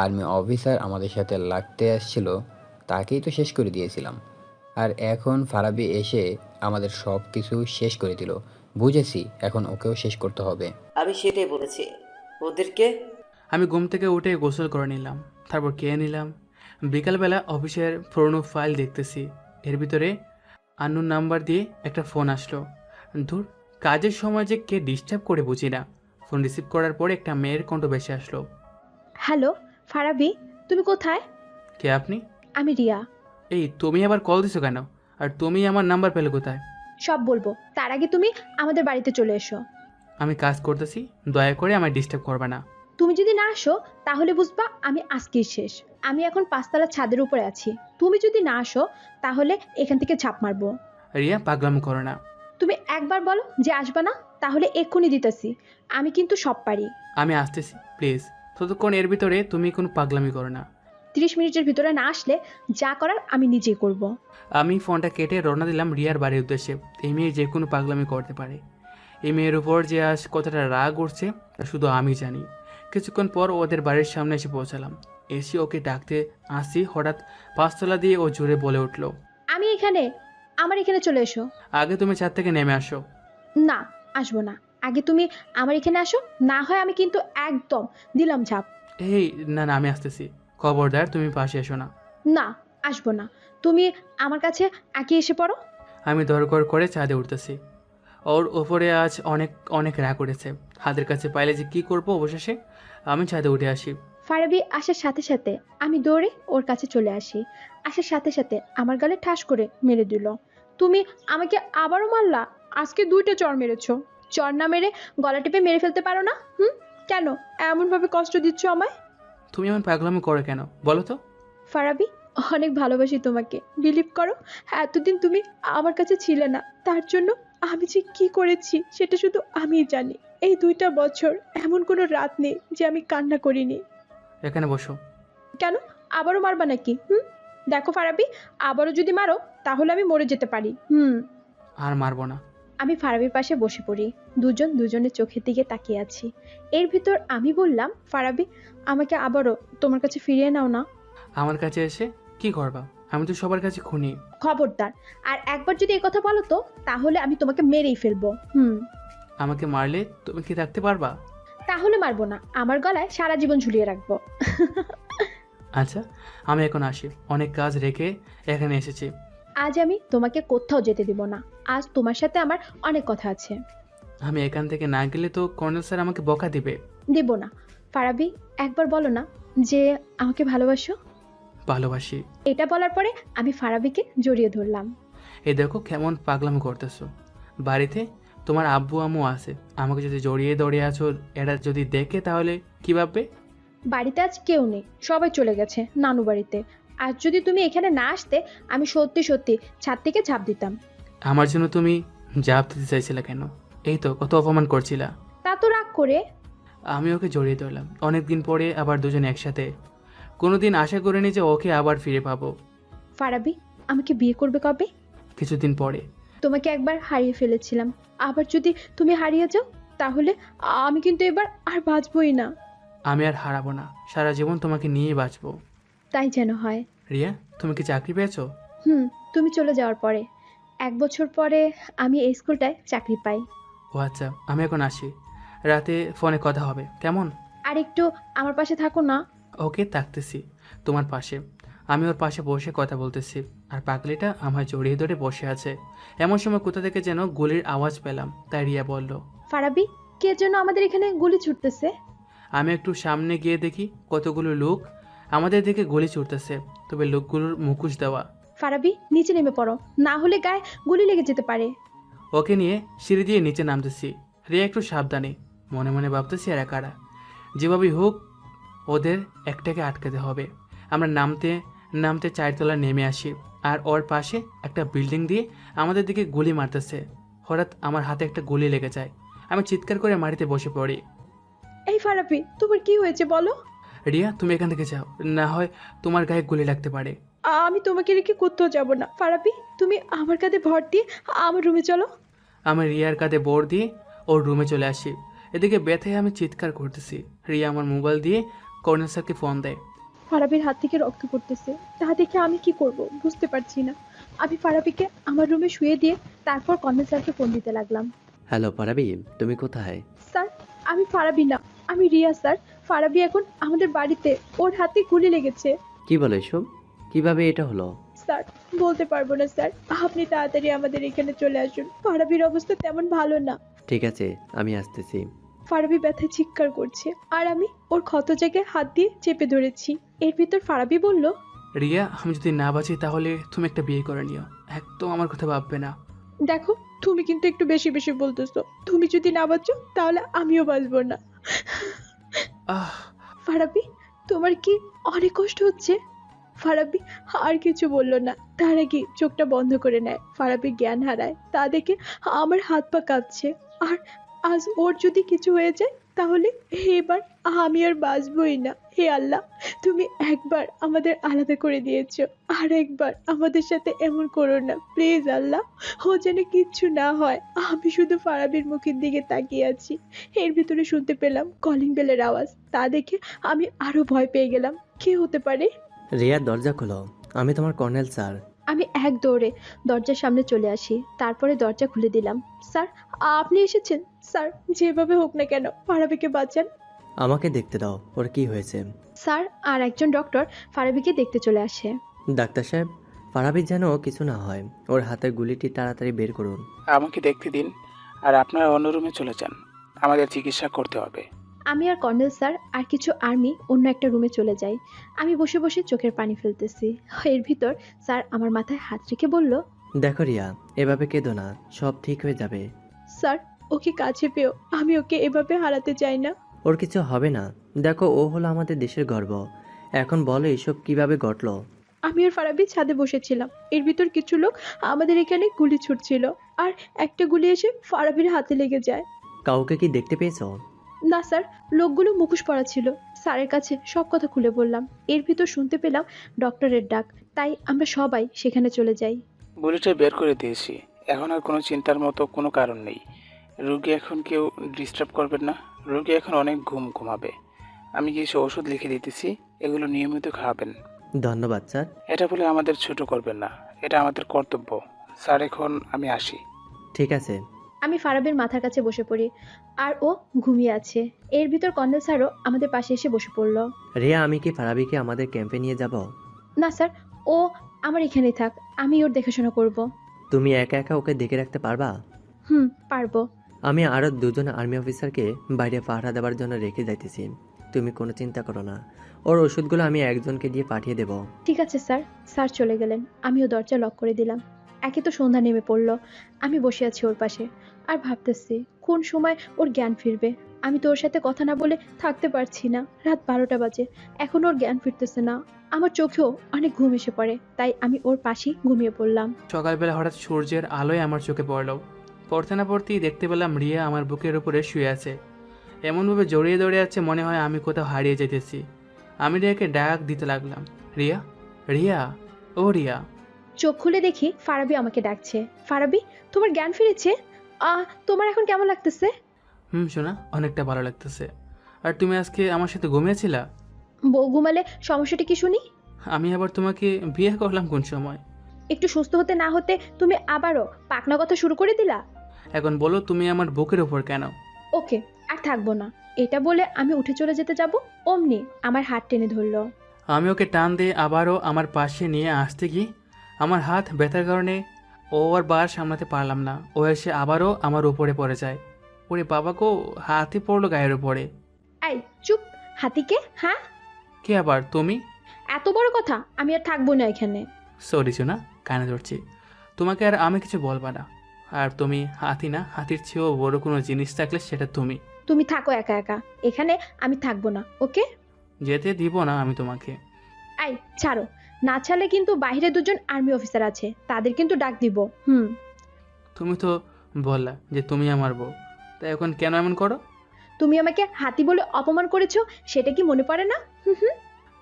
আর্মি অফিসার আমাদের সাথে লাগতে আসছিল তাকেই তো শেষ করে দিয়েছিলাম। আর এখন ফারাবি এসে আমাদের সব কিছু শেষ করে দিল। বুঝেছি, এখন ওকেও শেষ করতে হবে। আমি সেটাই বলেছি ওদেরকে। আমি ঘুম থেকে উঠে গোসল করে নিলাম, তারপর খেয়ে নিলাম। বিকালবেলা অফিসের পুরনো ফাইল দেখতেছি। এর ভিতরে আননোন নাম্বার দিয়ে একটা ফোন আসলো। ধুর, কাজের সময় যে কে ডিস্টার্ব করে বুঝি না। ফোন রিসিভ করার পরে একটা মেয়ের কণ্ঠ ভেসে আসলো। হ্যালো ফারাবি, তুমি কোথায়? কে আপনি? আমি রিয়া। এই তুমি আবার কল দিছো কেন? আর তুমি আমার নাম্বার পেলে কোথায়? সব বলবো, তার আগে তুমি আমাদের বাড়িতে চলে এসো। আমি কাজ করতেছি, দয়া করে আমায় ডিস্টার্ব করবে না। তুমি যদি না আসো তাহলে বুঝবা আমি আজকেই শেষ। আমি এখন 5তলার ছাদের উপরে আছি। তুমি যদি না আসো তাহলে এখান থেকে ঝাঁপ মারবো। রিয়া পাগলামি করো না। তুমি একবার বলো যে আসবা না, তাহলে এক্ষুনি দিতেছি। আমি কিন্তু সব পারি। আমি আসতেছি, প্লিজ। ততক্ষণ এর ভিতরে তুমি কোনো পাগলামি করো না। 30 মিনিটের ভিতরে না আসলে যা করার আমি নিজেই করব। আমি ফোনটা কেটে রওনা দিলাম রিয়ার বাড়ির উদ্দেশ্যে। এই মেয়ে যে কোনো পাগলামি করতে পারে। এই মেয়ের উপর যে আজ কতটা রাগ উঠছে তা শুধু আমি জানি। কিছুক্ষণ পর ওদের বাড়ির সামনে এসে পৌঁছালাম। এসে ওকে ডাকতে আসি, হঠাৎ 5তলা দিয়ে ও জোরে বলে উঠল, আমি এখানে, আমার এখানে চলে এসো। আগে তুমি ছাদ থেকে নেমে আসো। না, আসবো না। আগে তুমি আমার এখানে আসো, না হয় আমি কিন্তু একদম দিলাম ঝাঁপ। এই না না, আমি আসতেছি। খবরদার তুমি পাশে এসো না। না, আসবো না। তুমি আমার কাছে আগে এসে পড়ো। আমি দরকার করে ছাদে উঠতেছি। ওর ওপরে আজ অনেক অনেক রাগ উঠেছে। হাতের কাছে পাইলে যে কী করবো, অবশেষে আমি ছাদে উঠে আসি। ফারাবি আসার সাথে সাথে আমি দৌড়ে ওর কাছে চলে আসি। আসার সাথে সাথে আমার গালে ঠাস করে মেরে দিল। তুমি আমাকে আবারও মারলা? আজকে 2টা চড় মেরেছো। চড় না মেরে গলা টিপে মেরে ফেলতে পারো না? কেন এমনভাবে কষ্ট দিচ্ছ আমায়? তুমি এমন পাগলামি করো কেন বলো তো? ফারাবি, অনেক ভালোবাসি তোমাকে, বিলিভ করো। এতদিন তুমি আমার কাছে ছিলে না, তার জন্য আমি যে কি করেছি সেটা শুধু আমিই জানি। এই 2টা বছর এমন কোনো রাত নেই যে আমি কান্না করিনি। এখানে বসো। কেন, আবারও মারবা নাকি? দেখো ফারাবি, আবারও যদি মারো তাহলে আমি মরে যেতে পারি। আর মারবো না। আমি ফারাবির পাশে বসে পড়ি। দুজন দুজনের চোখের দিকে তাকিয়ে আছি। এর ভিতর আমি বললাম, ফারাবি আমাকে আবারও তোমার কাছে ফিরিয়ে নাও না। আমার কাছে এসে কি করবা? আমি তো সবার কাছে খুনি। খবরদার, আর একবার যদি এই কথা বলো তো তাহলে আমি তোমাকে মেরেই ফেলবো। আমাকে মারলে তুমি কি থাকতে পারবা? তাহলে মারবো না, আমার গলায় সারা জীবন ঝুলিয়ে রাখবো। আচ্ছা, আমি এখন আসি। অনেক কাজ রেখে এখানে এসেছি। আজ আমি তোমাকে কোথাও যেতে দিব না। আজ তোমার সাথে আমার অনেক কথা আছে। আমি এখান থেকে না গেলে তো কর্নেল স্যার আমাকে বকা দিবে। দেব না। ফারাবি, একবার বলো না যে আমাকে ভালোবাসো। ভালোবাসি। এটা বলার পরে আমি ফারাবিকে জড়িয়ে ধরলাম। এই দেখো কেমন পাগলামি করতেছো। বাড়িতে তোমার আব্বু আম্মু আছে, আমাকে যদি জড়িয়ে দড়িয়ে আছো এরা যদি দেখে তাহলে কি ভাববে? বাড়িতে আজ কেউ নেই, সবাই চলে গেছে নানু বাড়িতে। আজ যদি তুমি এখানে না আসতে আমি সত্যি সত্যি ছাদ থেকে ঝাঁপ দিতাম। আমার জন্য তুমি ঝাঁপ দিতে চাইছিলে কেন? এই তো কত অপমান করছিলা। তা তো রাগ করে। আমি ওকে জড়িয়ে ধরলাম। অনেকদিন পরে আবার দুজন একসাথে। কোনোদিন আশা করিনি যে ওকে আবার ফিরে পাবো। ফারাবি, আমাকে বিয়ে করবে কবে? কিছুদিন পরে। তোমাকে একবার হারিয়ে ফেলেছিলাম, আবার যদি তুমি হারিয়ে যাও তাহলে আমি কিন্তু এবার আর বাঁচবই না। আমি আর হারাবো না, সারা জীবন তোমাকে নিয়েই বাঁচবো। তাই যেন হয়। রিয়া, তুমি কি চাকরি পেয়েছো? তুমি চলে যাওয়ার পরে 1 বছর পরে আমি এই স্কুলটায় চাকরি পাই। ও আচ্ছা, আমি এখন আসি। রাতে ফোনে কথা হবে, কেমন? আর একটু আমার পাশে থাকো না। ওকে, থাকতেছি তোমার পাশে। আমি ওর পাশে বসে কথা বলতেছি, আর পাগলিটা আমায় জড়িয়ে ধরে বসে আছে। এমন সময় কোথা থেকে যেন গুলির আওয়াজ পেলাম, তাই রিয়া বলল। ফারাবি, কে যেন আমাদের এখানে গুলি ছুটতেছে। আমি একটু সামনে গিয়ে দেখি কতগুলো লোক আমাদের দিকে গুলি ছুটতেছে, তবে লোকগুলোর মুখোশ দেওয়া। ফারাবি, নিচে নেমে পড়ো, না হলে গায়ে গুলি লেগে যেতে পারে। ওকে নিয়ে সিঁড়ি দিয়ে নিচে নামতেছি। রিয়া একটু সাবধানে, মনে মনে ভাবতেছি এরা কারা। যেভাবেই হোক ওদের একটাকে আটকাতে হবে। আমরা নামতে নামতে 4 তলা নেমে আসি, আর ওর পাশে একটা বিল্ডিং দিয়ে আমাদের দিকে গুলি মারতেছে। হঠাৎ আমার হাতে একটা গুলি লেগে যায়। আমি চিৎকার করে মাটিতে বসে পড়ি। এই ফারাবি, তোমার কি হয়েছে বলো? রিয়া, তুমি এখান থেকে যাও, না হয় তোমার গায়ে গুলি লাগতে পারে। আমি তোমাকে রেখে কোথাও যাব না। ফারাবি, তুমি আমার কাঁধে ভর দিয়ে আমার রুমে চলো। আমি রিয়ার কাঁধে বোর দিয়ে ওর রুমে চলে আসি। এদিকে ব্যথায় আমি চিৎকার করতেছি। রিয়া আমার মোবাইল দিয়ে কর্নেল স্যারকে ফোন দেয়। ফারাবির হাত থেকে রক্ত পড়তেছে, তা দেখে আমি কি করব বুঝতে পারছি না। আমি ফারাবিকে আমার রুমে শুয়ে দিয়ে তারপর কর্নেল স্যারকে ফোন দিতে লাগলাম। হ্যালো পারাবি, তুমি কোথায়? স্যার, আমি ফারাবি না, আমি রিয়া স্যার। ফারাবি এখন আমাদের বাড়িতে, ওর হাতে গুলি লেগেছে। কি বলো এসব? কিভাবে এটা হলো? স্যার, বলতে পারবো না স্যার, আপনি তাড়াতাড়ি আমাদের এখানে চলে আসুন। ফারাবির অবস্থা তেমন ভালো না। ঠিক আছে, আমি আসতেছি। ফারাবি ব্যথায় চিৎকার করছে, আর আমি ওর ক্ষত জায়গায় হাত দিয়ে চেপে ধরেছি। এর ভিতর ফারাবি বলল, রিয়া, আমি যদি না বাঁচি তাহলে তুমি একটা বিয়ে করে নিও, একদম আমার কথা ভাববে না। দেখো, তুমি কিন্তু একটু বেশি বেশি বলতেছো। তুমি যদি না বাঁচো তাহলে আমিও বাঁচবো না। ফারাবি, তোমার কি অনেক কষ্ট হচ্ছে? ফারাবি আর কিছু বলল না, তার আগে চোখটা বন্ধ করে নেয়। ফারাবি জ্ঞান হারায়, তা দেখে আমার হাত পা কাঁপছে। আর আজ ওর যদি কিছু হয়ে যায় তাহলে এবার আমি আর বাঁচবই না। হে আল্লাহ, তুমি একবার আমাদের আলাদা করে দিয়েছো, আর একবার আমাদের সাথে এমন করো না প্লিজ আল্লাহ। ও যেন কিচ্ছু না হয়। আমি শুধু ফারাবির মুখের দিকে তাকিয়ে আছি। এর ভিতরে শুনতে পেলাম কলিং বেলের আওয়াজ, তা দেখে আমি আরো ভয় পেয়ে গেলাম। কে হতে পারে? রিয়া, দরজা খোলো, আমি তোমার কর্নেল স্যার। আমি এক দৌড়ে দরজার সামনে চলে আসি, তারপরে দরজা খুলে দিলাম। স্যার, আপনি এসেছেন? স্যার, যেভাবে হোক না কেন ফারাবিকে বাঁচান। আমাকে দেখতে দাও, ওর কি হয়েছে। স্যার, আর একজন ডক্টর ফারাবিকে দেখতে চলে আসে। ডাক্তার সাহেব, ফারাবির যেন কিছু না হয়, ওর হাতের গুলিটি তাড়াতাড়ি বের করুন। আমাকে দেখতে দিন, আর আপনারা অন্য রুমে চলে যান, আমাদের চিকিৎসা করতে হবে। আমি আর কর্নেল স্যার আর কিছু আর্মি অন্য একটা রুমে চলে যাই। আমি বসে বসে চোখের পানি ফেলতেছি। এর ভিতর স্যার আমার মাথায় হাত রেখে বলল, দেখো রিয়া, এভাবে কেঁদো না, সব ঠিক হয়ে যাবে। স্যার, ওকে কাছে পেও, আমি ওকে এভাবে হারাতে চাই না। ওর কিছু হবে না, দেখো ও হলো আমাদের দেশের গর্ব। এখন বলো এসব কিভাবে ঘটলো? আমি আর ফারাবি ছাদে বসেছিলাম, এর ভিতর কিছু লোক আমাদের এখানে গুলি ছুটছিল, আর একটা গুলি এসে ফারাবির হাতে লেগে যায়। কাউকে কি দেখতে পেয়েছো? না স্যার, লোকগুলো মুখোশ পরা ছিল। স্যারের কাছে সব কথা খুলে বললাম। এর ভিতর শুনতে পেলাম ডক্টরের ডাক, তাই আমরা সবাই সেখানে চলে যাই। বুলেটে বের করে দিয়েছি, এখন আর কোনো চিন্তার মতো কোনো কারণ নেই। রোগী এখন কেউ ডিস্টার্ব করবেন না, রোগী এখন অনেক ঘুমাবে। আমি কিছু ওষুধ লিখে দিতেছি, এগুলো নিয়মিত খাওয়াবেন। ধন্যবাদ স্যার। এটা বলে আমাদের ছোট করবেন না, এটা আমাদের কর্তব্য। স্যার, এখন আমি আসি। ঠিক আছে। আমি ফারাবের মাথার কাছে বসে পড়ি, আর ও ঘুমিয়ে আছে। এর ভিতর কর্নেল স্যারও আমাদের পাশে এসে বসে পড়লো। রিয়া, আমি কি ফারাবিকে আমাদের ক্যাম্পে নিয়ে যাব? না স্যার, ও আমার এখানেই থাক, আমি ওর দেখাশোনা করব। তুমি একা একা ওকে দেখে রাখতে পারবা? পারবো। আমি আরও 2 জন আর্মি অফিসারকে বাইরে পাহারা দেওয়ার জন্য রেখে যাইতেছি, তুমি কোনো চিন্তা করো না। ওর ওষুধগুলো আমি একজনকে দিয়ে পাঠিয়ে দেব। ঠিক আছে স্যার। স্যার চলে গেলেন, আমিও দরজা লক করে দিলাম। একে তো সন্ধ্যা নেমে পড়লো, আমি বসে আছি ওর পাশে আর ভাবতেছি কোন সময় ওর জ্ঞান ফিরবে। আমি তো ওর সাথে কথা না বলে থাকতে পারছি না। রাত 12টা বাজে, এখন ওর জ্ঞান ফিরতেছে না। আমার চোখেও অনেক ঘুম এসে পড়ে, তাই আমি ওর পাশেই ঘুমিয়ে পড়লাম। সকালবেলা হঠাৎ সূর্যের আলোয় আমার চোখে পড়ল। পড়তে না পড়তেই দেখতে পেলাম রিয়া আমার বুকের উপরে শুয়ে আছে, এমনভাবে জড়িয়ে দৌড়ে আছে মনে হয় আমি কোথাও হারিয়ে যেতেছি। আমি রিয়াকে ডাক দিতে লাগলাম, রিয়া, রিয়া, ও রিয়া। চোখ খুলে দেখি ফারাবি আমাকে ডাকছে। ফারাবি, তোমার জ্ঞান ফিরেছে? তোমার এখন কেমন লাগতেছে? শোনা, অনেকটা ভালো লাগতেছে। আর তুমি আজকে আমার সাথে ঘুমিয়েছিলা? বউ ঘুমালে সমস্যাটা কি শুনি? আমি আবার তোমাকে বিয়ে করলাম কোন সময়? একটু সুস্থ হতে না হতে তুমি আবারও পাকনা কথা শুরু করে দিলা। এখন বলো, তুমি আমার বুকের উপর কেন? ওকে, আর থাকবো না। এটা বলে আমি উঠে চলে যেতে যাব, অমনি আমার হাত টেনে ধরলো। আমি ওকে টান দিয়ে আবারও আমার পাশে নিয়ে আসতে গিয়ে আমার হাত ব্যথার কারণে ও আর বার সামলাতে পারলাম না। ও এসে আবারও আমার উপরে পড়ে যায়। ওরে বাবাকেও হাতই পড়লো গায়ের উপরে। এই চুপ, হাতিকে? হ্যাঁ, কে আবার তুমি? এত বড় কথা, আমি আর থাকবো না এখানে। সরি সোনা, কানে ধরছি। তোমাকে আর আমি কিছু বলবা না। আর তুমি হাতি না, হাতির চেয়েও বড় কোনো জিনিস থাকলে সেটা তুমি। তুমি থাকো একা একা, এখানে আমি থাকবো না, ওকে? যেতে দিব না আমি তোমাকে। এই ছাড়ো, না ছাড়লে কিন্তু বাইরে দুজন আর্মি অফিসার আছে, তাদের কিন্তু ডাক দিব। তুমি তো বললা যে তুমি আমার বউ, তাই এখন কেন এমন করো? তুমি আমাকে হাতি বলে অপমান করেছো, সেটা কি মনে পড়ে না?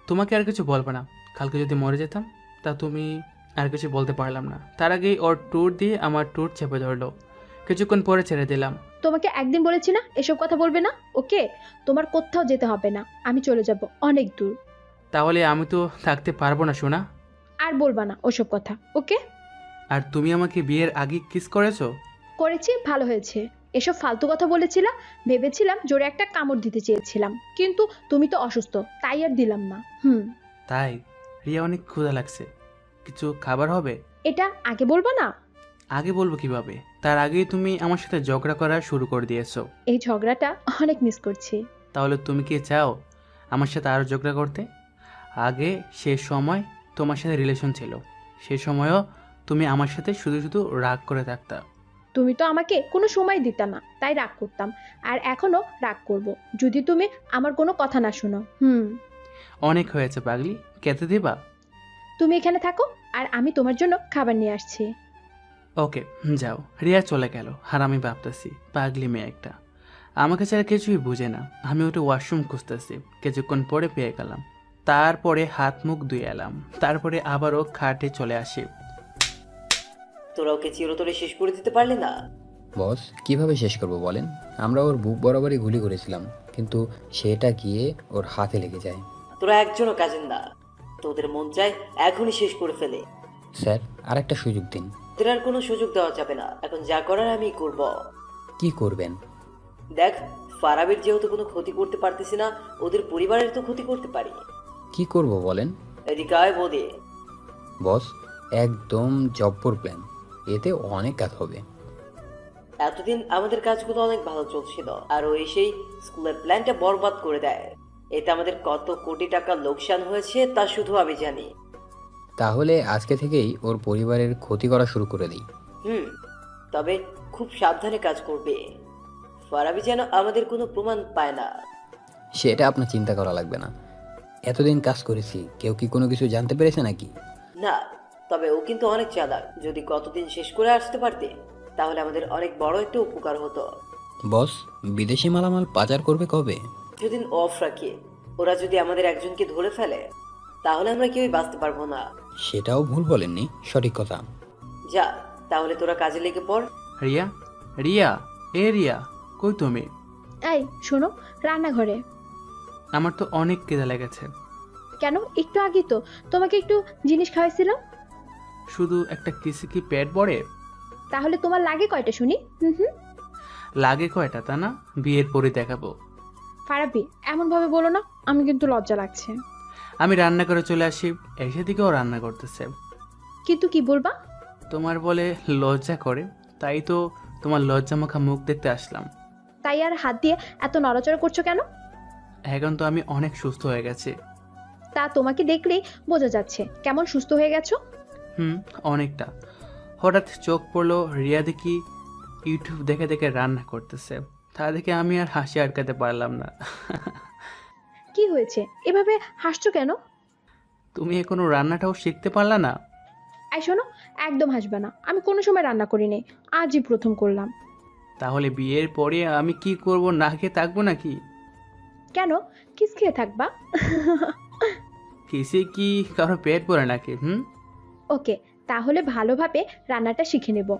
তোমাকে আর কিছু বলবো না। কালকে যদি মরে যেতাম তা তুমি আর কিছু বলতে পারলাম না। তার আগেই ওর ট্যুর দিয়ে আমার ট্যুর চেপে ধরলো। কিছুক্ষণ পরে ছেড়ে দিলাম। তোমাকে একদিন বলেছি না এসব কথা বলবে না, ওকে? তোমার কোথাও যেতে হবে না, আমি চলে যাব অনেক দূর। তাহলে আমি তো থাকতে পারবো না সোনা। আর বলবা না ওসব কথা, ওকে? আর তুমি আমাকে বিয়ের আগে কিস করেছো? করেছি, ভালো হয়েছে। এসব ফালতু কথা বলেছিলাম, ভেবেছিলাম জোরে একটা কামড় দিতে চেয়েছিলাম, কিন্তু তুমি তো অসুস্থ, তাই আর দিলাম না। তাই? রিয়া অনেক ক্ষুধা লাগছে, কিছু খাবার হবে? এটা আগে বলবো না? আগে বলবো কিভাবে? তার আগেই তুমি আমার সাথে ঝগড়া করা শুরু করে দিয়েছো। এই ঝগড়াটা অনেক মিস করছি। তাহলে তুমি কি চাও আমার সাথে আরও ঝগড়া করতে? আগে সে সময় তোমার সাথে রিলেশন ছিল, সে সময়ও তুমি আমার সাথে শুধু শুধু রাগ করে থাকতা। তুমি তো আমাকে কোনো সময় দিতা না, তাই রাগ করতাম, আর এখনো রাগ করব যদি তুমি আমার কোনো কথা না শোনো। অনেক হয়েছে পাগলি, খেতে দিবা? তুমি এখানে থাকো, আর আমি তোমার জন্য খাবার নিয়ে আসছি। ওকে যাও। রিয়া চলে গেল, আর আমি ভাবতেছি পাগলি মেয়ে একটা, আমাকে ছাড়া কিছুই বুঝে না। আমি ওটা ওয়াশরুম খুঁজতেছি, কিছুক্ষণ পরে পেয়ে গেলাম। তারপরে হাত মুখ ধুয়ে এলাম, তারপরে আবারও খাটে চলে আসি। তোরা ওকে চিরতরে শেষ করে দিতে পারলি না? বস, কিভাবে শেষ করব বলেন? আমরা ওর বুক বরাবরই গুলি করেছিলাম, কিন্তু সেটা গিয়ে ওর হাতে লেগে যায়। তোরা একজনও কাজের না, তোদের মন চায় এখনই শেষ করে ফেলে। স্যার, আর একটা সুযোগ দিন। তোদের আর কোনো সুযোগ দেওয়া যাবে না, এখন যা করার আমি করব। কি করবেন? দেখ, ফারাবির যেহেতু কোনো ক্ষতি করতে পারতেছি না, ওদের পরিবারের তো ক্ষতি করতে পারি। কি করব বলেন? এদিকে বোধে। বস, একদম জব্বর প্ল্যান, এতে অনেক কাজ হবে। এতদিন আমাদের কাজগুলো অনেক ভালো চলছিল, আর ও এসেই স্কুলের প্ল্যানটা বরবাদ করে দেয়। এতে আমাদের কত কোটি টাকা লোকসান হয়েছে তা শুধু আমি জানি। তাহলে আজকে থেকেই ওর পরিবারের ক্ষতি করা শুরু করে দিই। তবে খুব সাবধানে কাজ করবে, ফারাবি যেন আমাদের কোনো প্রমাণ পায় না। সেটা আপনার চিন্তা করা লাগবে না, এতদিন কাজ করেছি, কেউ কি কোনো কিছু জানতে পেরেছে নাকি? না, তবে ও কিন্তু অনেক চালাক। যদি কতদিন শেষ করে আসতে পারতে তাহলে আমাদের অনেক বড় একটা উপকার হতো। বস, বিদেশি মালামাল পাচার করবে কবে? যদি অফ রাখি, ওরা যদি আমাদের একজনকে ধরে ফেলে তাহলে আমরা কেউই বাঁচতে পারবো না। সেটাও ভুল বলেননি, সঠিক কথা। যা, তাহলে তোরা কাজে লেগে পড়। রিয়া, রিয়া, এ রিয়া, কই তুমি? এই শোনো, রান্নাঘরে। আমার তো অনেক খিদে লেগেছে। কেন? একটু আগে তো তোমাকে একটু জিনিস খাওয়াইছিলাম। শুধু একটা কিসে কি পেট ভরে? তাহলে তোমার লাগে কয়টা শুনি? লাগে কয়টা তা না, বিয়ের পরে দেখাবো। ফারাবি, এমন ভাবে বলো না, আমি কিন্তু লজ্জা লাগছে। আমি রান্না করে চলে আসি, এসে দিকেও রান্না করতেছে। কিন্তু কি বলবা? তোমার বলে লজ্জা করে, তাই তো তোমার লজ্জা মাখা মুখ দেখতে আসলাম। তাই আর হাত দিয়ে এত নড়াচড়া করছো কেন? এখন তো আমি অনেক সুস্থ হয়ে গেছি। তা তোমাকে দেখলেই বোঝা যাচ্ছে কেমন সুস্থ হয়ে গেছো। অনেকটা। হঠাৎ চোখ পড়লো রিয়া দেখি ইউটিউব দেখে দেখে রান্না করতেছে, তা দেখে আমি আর হাসি আটকাতে পারলাম না। কি হয়েছে, এভাবে হাসছো কেন? তুমি এখনো রান্নাটাও শিখতে পারলা না? এই শোনো, একদম হাসবে না, আমি কোনো সময় রান্না করিনি, আজই প্রথম করলাম। তাহলে বিয়ের পরে আমি কি করব, না খেয়ে থাকবো নাকি? কেন, কিস খেয়ে থাকবা? কিসে কি কারো পেট পড়ে নাকি? ওকে, তাহলে ভালোভাবে রান্নাটা শিখে নেব।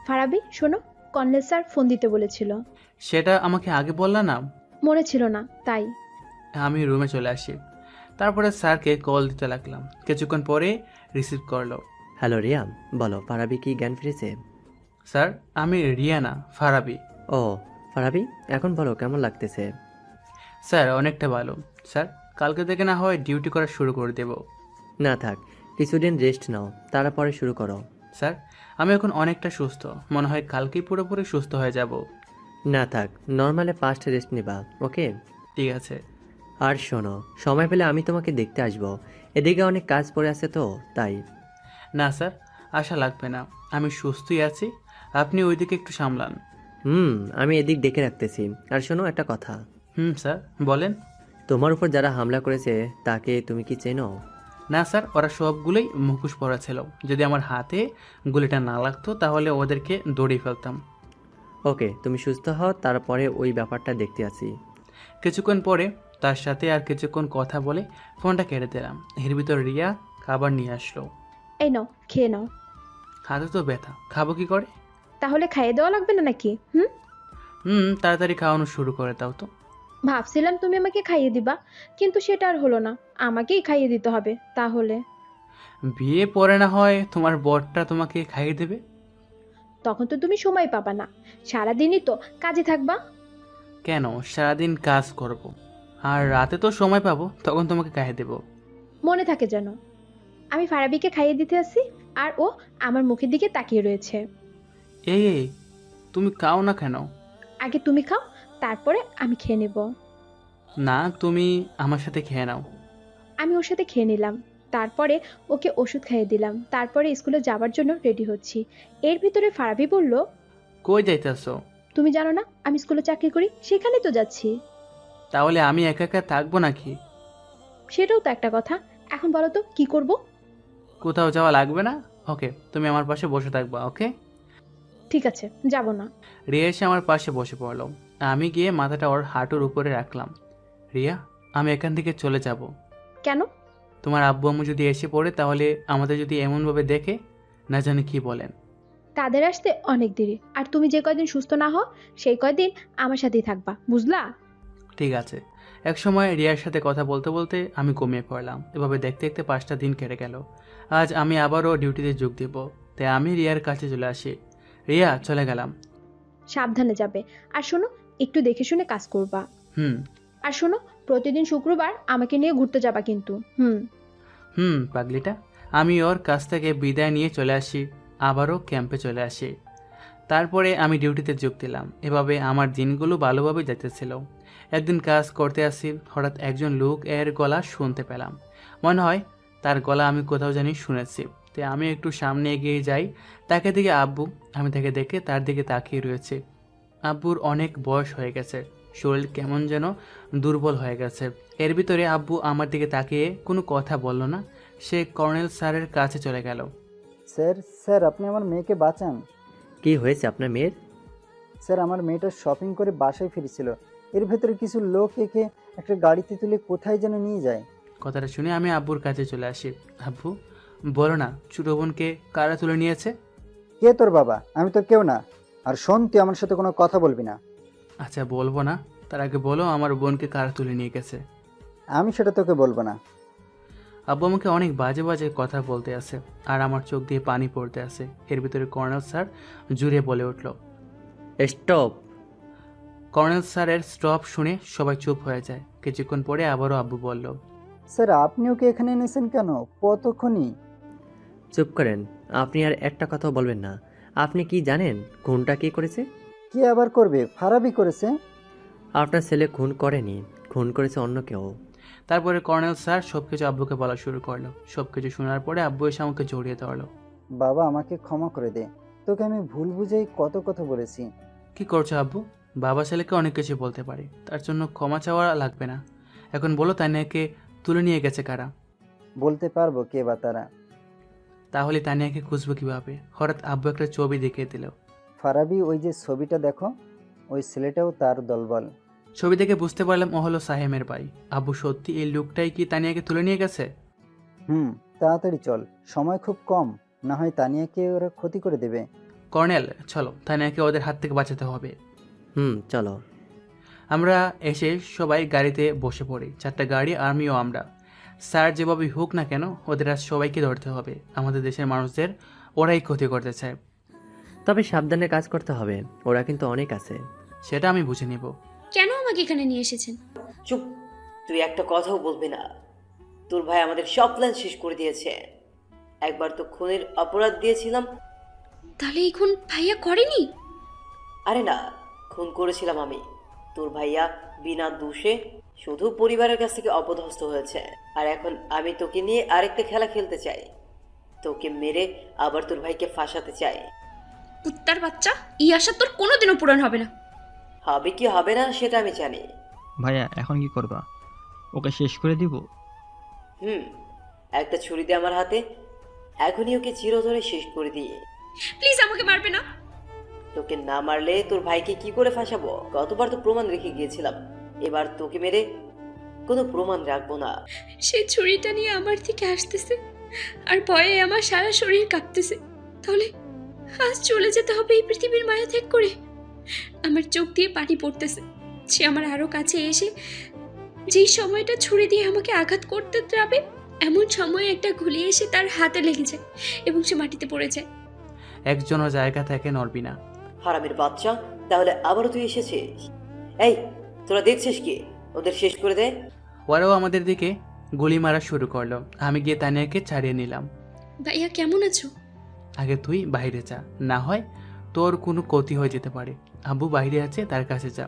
ফারাবি শোনো, কর্নেল স্যার ফোন দিতে বলেছিল। সেটা আমাকে আগে বললা না? মনে ছিল না, তাই। আমি রুমে চলে আসি, তারপরে স্যারকে কল দিতে লাগলাম। কিছুক্ষণ পরে রিসিভ করলো। হ্যালো রিয়া, বলো ফারাবি কি জ্ঞান ফিরেছে? স্যার, আমি রিয়া না, ফারাবি। ও, ফারাবি, এখন বলো কেমন লাগতেছে? স্যার অনেকটা ভালো। স্যার কালকে থেকে না হয় ডিউটি করা শুরু করে দেব। না থাক, কিছুদিন রেস্ট নাও, তারপরে শুরু করো। স্যার আমি এখন অনেকটা সুস্থ, মনে হয় কালকেই পুরোপুরি সুস্থ হয়ে যাব। না থাক, নর্মালে ফার্স্ট রেস্ট নিবা, ওকে? ঠিক আছে। আর শোনো, সময় পেলে আমি তোমাকে দেখতে আসবো। এদিকে অনেক কাজ পড়ে আছে তো, তাই। না স্যার, আশা লাগবে না, আমি সুস্থই আছি, আপনি ওইদিকে একটু সামলান। আমি এদিক দেখে রাখতেছি। আর শোনো একটা কথা। স্যার বলেন। তোমার উপর যারা হামলা করেছে তাকে তুমি কি চেনো? না স্যার, ওরা সবগুলোই মুখোশ পরা ছিল, যদি আমার হাতে গুলিটা না লাগতো তাহলে ওদেরকে দৌড়িয়ে ফেলতাম। ওকে, তুমি সুস্থ হও, তারপরে ওই ব্যাপারটা দেখতে আসি। কিছুক্ষণ পরে তার সাথে আর কিছুক্ষণ কথা বলে ফোনটা কেটে দিলাম। এর ভিতর রিয়া খাবার নিয়ে আসলো। এই নাও, খেয়ে নাও। হাতে তো ব্যথা, খাবো কি করে? তাহলে খাইয়ে দেওয়া লাগবে না নাকি? তাড়াতাড়ি খাওয়ানো শুরু করে দাও তো। ভাবছিলাম তুমি আমাকে খাইয়ে দিবা, কিন্তু সেটা আর হলো না, আমাকেই খাইয়ে দিতে হবে তাহলে। বিয়ে পরে না হয় তোমার বরটা তোমাকে খাইয়ে দেবে। তখন তো তুমি সময় পাবা না, সারাদিনই তো কাজে থাকবা। কেন, সারাদিন কাজ করব, আর রাতে তো সময় পাবো, তখন তোমাকে খাইয়ে দেবো। মনে থাকে যেন। আমি ফারাবিকে খাইয়ে দিতে আসি, আর ও আমার মুখের দিকে তাকিয়ে রয়েছে। এই তুমি খাও না কেন? আগে তুমি খাও, তারপরে আমি খেয়ে নেব। না, তুমি আমার সাথে খেয়ে নাও। আমি ওর সাথে খেয়ে নিলাম, তারপরে ওকে ওষুধ খাইয়ে দিলাম, তারপরে স্কুলে যাবার জন্য রেডি হচ্ছি। এর ভিতরে ফারাবি বলল, কই যাইতেছো? তুমি জানো না আমি স্কুলে চাকরি করি, সেখানে তো যাচ্ছি। তাহলে আমি একা একা থাকবো নাকি? সেটাও তো একটা কথা। এখন বলো তো কি করব? কোথাও যাওয়া লাগবে না, ওকে, তুমি আমার পাশে বসে থাকবা, ওকে? ঠিক আছে, যাব না। রিয়া এসে আমার পাশে বসে পড়লো। আমি গিয়ে মাথাটা ওর হাঁটুর উপরে রাখলাম। রিয়া, আমি এখান থেকে চলে যাব। কেন? তোমার আব্বু আম্মু যদি এসে পড়ে তাহলে আমাদের যদি এমনভাবে দেখে, না জানি কি বলেন। তাদের আসতে অনেক দেরি, আর তুমি যে কয়দিন সুস্থ না হও সেই কয়দিন আমার সাথেই থাকবা, বুঝলা? ঠিক আছে। এক সময় রিয়ার সাথে কথা বলতে বলতে আমি ঘুমিয়ে পড়লাম। এভাবে দেখতে দেখতে 5টা দিন কেটে গেল। আজ আমি আবারও ডিউটিতে যোগ দেব, তাই আমি রিয়ার কাছে চলে আসি। রিয়া, চলে গেলাম। সাবধানে যাবে, আর শোনো একটু দেখে শুনে কাজ করবা। আর শোনো, প্রতিদিন শুক্রবার আমাকে নিয়ে ঘুরতে যাবা কিন্তু। পাগলিটা। আমি ওর কাছ থেকে বিদায় নিয়ে চলে আসি, আবারও ক্যাম্পে চলে আসি। তারপরে আমি ডিউটিতে যোগ দিলাম। এভাবে আমার দিনগুলো ভালোভাবে যেতেছিল। একদিন কাজ করতে আসি, হঠাৎ একজন লোক এর গলা শুনতে পেলাম। মনে হয় তার গলা আমি কোথাও জানি শুনেছি। তাই আমি একটু সামনে এগিয়ে যাই, তাকে দেখে আব্বু। আমি তাকে দেখে তার দিকে তাকিয়ে রয়েছে। আব্বুর অনেক বয়স হয়ে গেছে, শরীর কেমন যেন দুর্বল হয়ে গেছে। এর ভিতরে আব্বু আমার দিকে তাকিয়ে কোনো কথা বলল না, সে কর্নেল স্যারের কাছে চলে গেল। স্যার আপনি আমার মেয়েকে বাঁচান। কি হয়েছে আপনার মেয়ের? স্যার আমার মেয়েটা শপিং করে বাসায় ফিরছিল, এর ভেতরে কিছু লোক একে একটা গাড়িতে তুলে কোথায় যেন নিয়ে যায়। কথাটা শুনে আমি আব্বুর কাছে চলে আসি। আব্বু, বলো না ছোট বোনকে কারা তুলে নিয়েছে? কে তোর বাবা? আমি তো কেউ না। আর শোন, তুই আমার সাথে কোনো কথা বলবি না। আচ্ছা বলবো না, তার আগে বলো আমার বোনকে কারা তুলে নিয়ে গেছে। আমি সেটা তোকে বলবো না। আব্বু আমাকে অনেক বাজে বাজে কথা বলতে আছে, আর আমার চোখ দিয়ে পানি পড়তে আছে। এর ভিতরে কর্নেল স্যার জুড়ে বলে উঠল, স্টপ। কর্নেল স্যারের স্টপ শুনে সবাই চুপ হয়ে যায়। কিছুক্ষণ পরে আবারও আব্বু বলল, স্যার আপনি ওকে এখানে এনেছেন কেন? কতক্ষণই? চুপ করেন, আপনি আর একটা কথাও বলবেন না। আপনি কি জানেন খুনটা কে করেছে? কে আবার করবে? ফারাবি করেছে। আপনার ছেলে খুন করেনি, খুন করেছে অন্য কেউ। তারপরে কর্নেল স্যার সবকিছু আব্বুকে বলা শুরু করলো। সবকিছু শোনার পরে আব্বু এসে আমাকে জড়িয়ে ধরলো। বাবা আমাকে ক্ষমা করে দে, তোকে আমি ভুল বুঝেই কত কথা বলেছি। কি করছো আব্বু? বাবা ছেলেকে অনেক কিছু বলতে পারে, তার জন্য ক্ষমা চাওয়া লাগবে না। এখন বলো তানিয়াকে তুলে নিয়ে গেছে কারা? বলতে পারবো কে বা তারা। তাহলে তানিয়াকে খুঁজবো কিভাবে? হঠাৎ আব্বু একটা ছবি দেখিয়ে দিল। ফারাবি, ওই যে ছবিটা দেখো, ওই ছেলেটাও তার দলবল। ছবি দেখে বুঝতে পারলাম ও হলো সাহেমের ভাই। আব্বু, সত্যি এই লোকটাই কি তানিয়াকে তুলে নিয়ে গেছে? তাড়াতাড়ি চল, সময় খুব কম, না হয় তানিয়াকে ওরা ক্ষতি করে দেবে। কর্নেল, চলো, তানিয়াকে ওদের হাত থেকে বাঁচাতে হবে। চলো। আমরা এসে সবাই গাড়িতে বসে পড়ি। 4টা গাড়ি, আর্মিও আমরা। স্যার যেভাবে হোক না কেন ওদের আজ সবাইকে ধরতে হবে। আমাদের দেশের মানুষদের ওরাই ক্ষতি করতে চায়। তবে সাবধানে কাজ করতে হবে, ওরা কিন্তু অনেক আছে। সেটা আমি বুঝে নিব। কেন আমাকে এখানে নিয়ে এসেছেন? চুপ, তুই একটা কথাও বলবি না। তোর ভাই আমাদের সব প্ল্যান শেষ করে দিয়েছে। একবার তো খুনের অপরাধ দিয়েছিলাম। তাহলে এই খুন ভাইয়া করেনি? আরে না, খুন করেছিলাম আমি। তোর ভাইয়া বিনা দোষে শুধু পরিবারের কাছ থেকে অপদস্থ হয়েছে। আর এখন আমি তোকে নিয়ে আরেকটা খেলা খেলতে চাই। তোকে মেরে আবার তোর ভাইকে ফাঁসাতে চাই। কুত্তার বাচ্চা, এই আশা তোর কোনোদিনও পূরণ হবে না। হবে কি হবে না সেটা আমি জানি। ভাইয়া এখন কি করবা? ওকে শেষ করে দিব? একটা ছুরি দে আমার হাতে, এখনই ওকে চিরতরে শেষ করে দিয়ে। প্লিজ আমাকে মারবে না। তোকে না মারলে তোর ভাইকে কি করে ফাঁসাবো? গতবার তো প্রমাণ রেখে গিয়েছিলাম, এবার তোকে মেরে কোনো প্রমাণ রাখবো না। সেই ছুরিটা নিয়ে আমার দিকে আসতেছে আর ভয়ে আমার সারা শরীর কাঁপতেছে। তাহলে আজ চলে যেতে হবে এই পৃথিবীর মায়া ত্যাগ করে। আমার চোখ দিয়ে পানি পড়তেছে। সে আমার আরো কাছে এসে যেই সময়টা ছুরি দিয়ে আমাকে আঘাত করতে যাবে, এমন সময় একটা গুলি এসে তার হাতে লেগে যায় এবং সে মাটিতে পড়ে যায়। একজনও জায়গা থেকে নড়বি না। হারামির বাচ্চা, তাহলে আবারও তুই এসেছিস? এই, তোরা দেখছিস কি? ওদের শেষ করে দে। ওরাও আমাদের দিকে গুলি মারা শুরু করলো। আমি গিয়ে তানিয়াকে ছাড়িয়ে নিলাম। ভাইয়া কেমন আছো? আগে তুই বাইরে যা, না হয় তোর কোনো ক্ষতি হয়ে যেতে পারে। আব্বু বাইরে আছে, তার কাছে যা।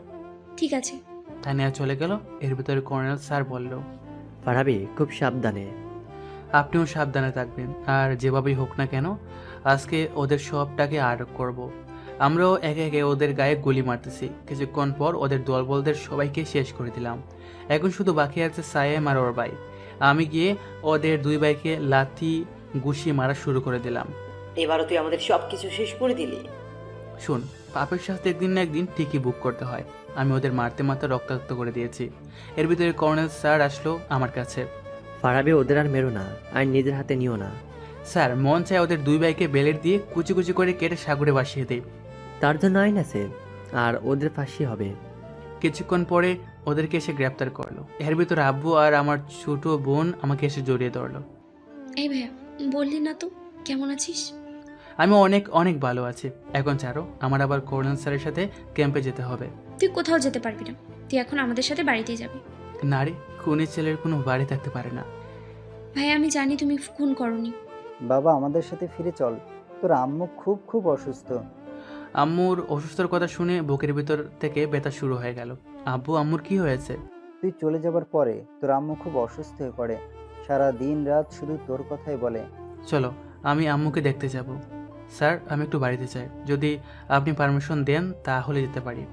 ঠিক আছে। তানিয়া চলে গেল। এর ভিতরে কর্নেল স্যার বলল, ফারাবি খুব সাবধানে। আপনিও সাবধানে থাকবেন। আর যেভাবেই হোক না কেন, আজকে ওদের সবটাকে আটক করব। আমরাও একে একে ওদের গায়ে গুলি মারতেছি। কিছুক্ষণ পর ওদের দলবলদের সবাইকে শেষ করে দিলাম। এখন শুধু বাকি আছে সায়েম আর ওর ভাই। আমি গিয়ে ওদের দুই ভাইকে লাথি ঘুষি মারা শুরু করে দিলাম। এবারও তুই আমাদের সবকিছু শেষ করে দিলি। শুন, পাপের শাস্তি একদিন না একদিন ঠিকই বুক করতে হয়। আমি ওদের মারতে মারতে রক্তাক্ত করে দিয়েছি। এর ভিতরে কর্নেল স্যার আসলো আমার কাছে। ফারাবি ওদের আর মেরো না, আর নিজের হাতে নিও না। স্যার, মন চায় ওদের দুই ভাইকে বেলেট দিয়ে কুচি কুচি করে কেটে সাগরে ভাসিয়ে দেয়। তার জন্য আইন আছে, আর ওদের ফাঁসি হবে। কিছুক্ষণ পরে ওদেরকে এসে গ্রেপ্তার করলো। এর ভিতরে আব্বু আর আমার ছোট বোন আমাকে এসে জড়িয়ে ধরলো। এই ভাইয়া, বললি না তো কেমন আছিস? আমি অনেক অনেক ভালো আছি। এখন ছাড়ো, আমার আবার কর্নেল স্যারের সাথে ক্যাম্পে যেতে হবে। তুই কোথাও যেতে পারবি না, তুই এখন আমাদের সাথে বাড়িতেই যাবি। নারী খুনি ছেলের কোনো বাড়ি থাকতে পারে না। ভাইয়া আমি জানি তুমি খুন করনি। বাবা আমাদের সাথে ফিরে চল, তোর আম্মু খুব খুব অসুস্থ। আম্মুর অসুস্থর কথা শুনে বুকের ভিতর থেকে ব্যথা শুরু হয়ে গেল। আব্বু, আম্মুর কি হয়েছে? তুই চলে যাবার পরে তোর আম্মু খুব অসুস্থ হয়ে পড়ে, সারা দিন রাত শুধু তোর কথাই বলে। চলো, আমি আম্মুকে দেখতে যাব। স্যার, আমি একটু বাড়িতে চাই। যদি আপনি পারমিশন দেন তাহলে যেতে পারি।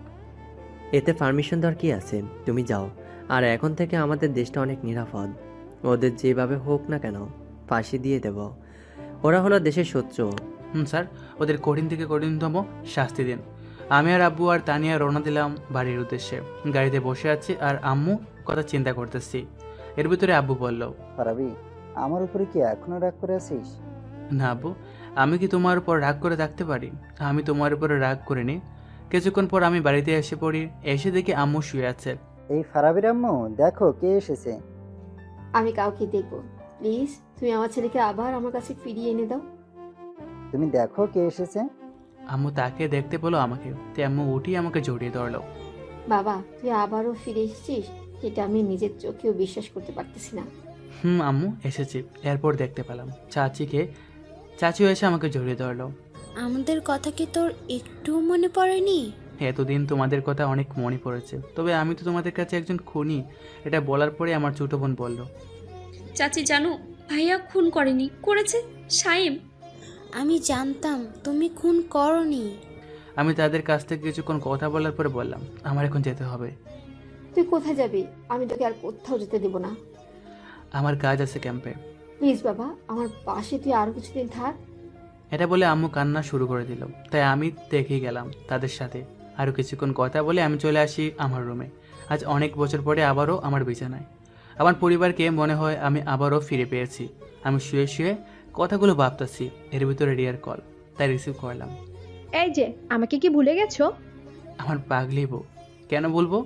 এতে পারমিশন দেওয়ার কি আছে? তুমি যাও। আর এখন থেকে আমাদের দেশটা অনেক নিরাপদ। ওদের যেভাবে হোক না কেন ফাঁসি দিয়ে দেব। ওরা হলো দেশের শত্রু। স্যার, ওদের কঠিন থেকে কঠিনতম শাস্তি দিন। আমি আর আব্বু আর তানিয়া রওনা দিলাম বাড়ির উদ্দেশ্যে। গাড়িতে বসে আছি আর আম্মু কথা চিন্তা করতেছি। এর ভিতরে আব্বু বলল, ফারাবি, আমার উপরে কি এখনো রাগ করে আছিস? না আব্বু, আমি কি তোমার উপর রাগ করে থাকতে পারি? আমি তোমার উপরে রাগ করিনি। কিছুক্ষণ পর আমি বাড়িতে এসে পড়ি। এসে দেখি আম্মু শুয়ে আছে। এই ফারাবির আম্মু, দেখো কে এসেছে। আমি কাউকে দেখবো? প্লিজ তুমি আমার ছেলেকে আবার আমার কাছে ফিরিয়ে এনে দাও। তুমি দেখো কে এসেছে। আম্মু তাকে দেখতে পেলো আমাকে। তে আম্মু উঠি আমাকে জড়িয়ে ধরলো। বাবা, তুই আবারও ফিরে এসেছিস, এটা আমি নিজের চোখেও বিশ্বাস করতে পারতেছি না। আম্মু এসেছি। এরপর দেখতে পেলাম চাচিও এসে আমাকে জড়িয়ে ধরলো। আমাদের কথা কি তোর একটু মনে পড়েনি? এতদিন তোমাদের কথা অনেক মনে পড়েছে, তবে আমি তো তোমাদের কাছে একজন খুনি। এটা বলার পরে আমার ছোট বোন বলল, চাচি জানো, ভাইয়া খুন করেনি, করেছে সায়েম। আমি জানতাম তুমি খুন করনি। আমি তাদের কাছ থেকে কিছুক্ষণ কথা বলার পরে বললাম, আমার এখন যেতে হবে। তুই কোথায় যাবি? আমি তোকে আর কোথাও যেতে দেব না। আমার কাজ আছে ক্যাম্পে। প্লিজ বাবা, আমার পাশে তুই আরো কিছুদিন থাক। এটা বলে আম্মু কান্না শুরু করে দিল। তাই আমি দেখেই গেলাম তাদের সাথে। আরও কিছুক্ষণ কথা বলে আমি চলে আসি আমার রুমে। আজ অনেক বছর পরে আবারও আমার বিছানায়। আমার পরিবারকে মনে হয় আমি আবারও ফিরে পেয়েছি। আমি শুয়ে শুয়ে কথাগুলো ভাবতেছি। এর ভিতরে রিয়ার কল, তাই রিসিভ করলাম। এই যে, আমাকে কি ভুলে গেছো? আমার পাগলি বউ। কেন বলবো?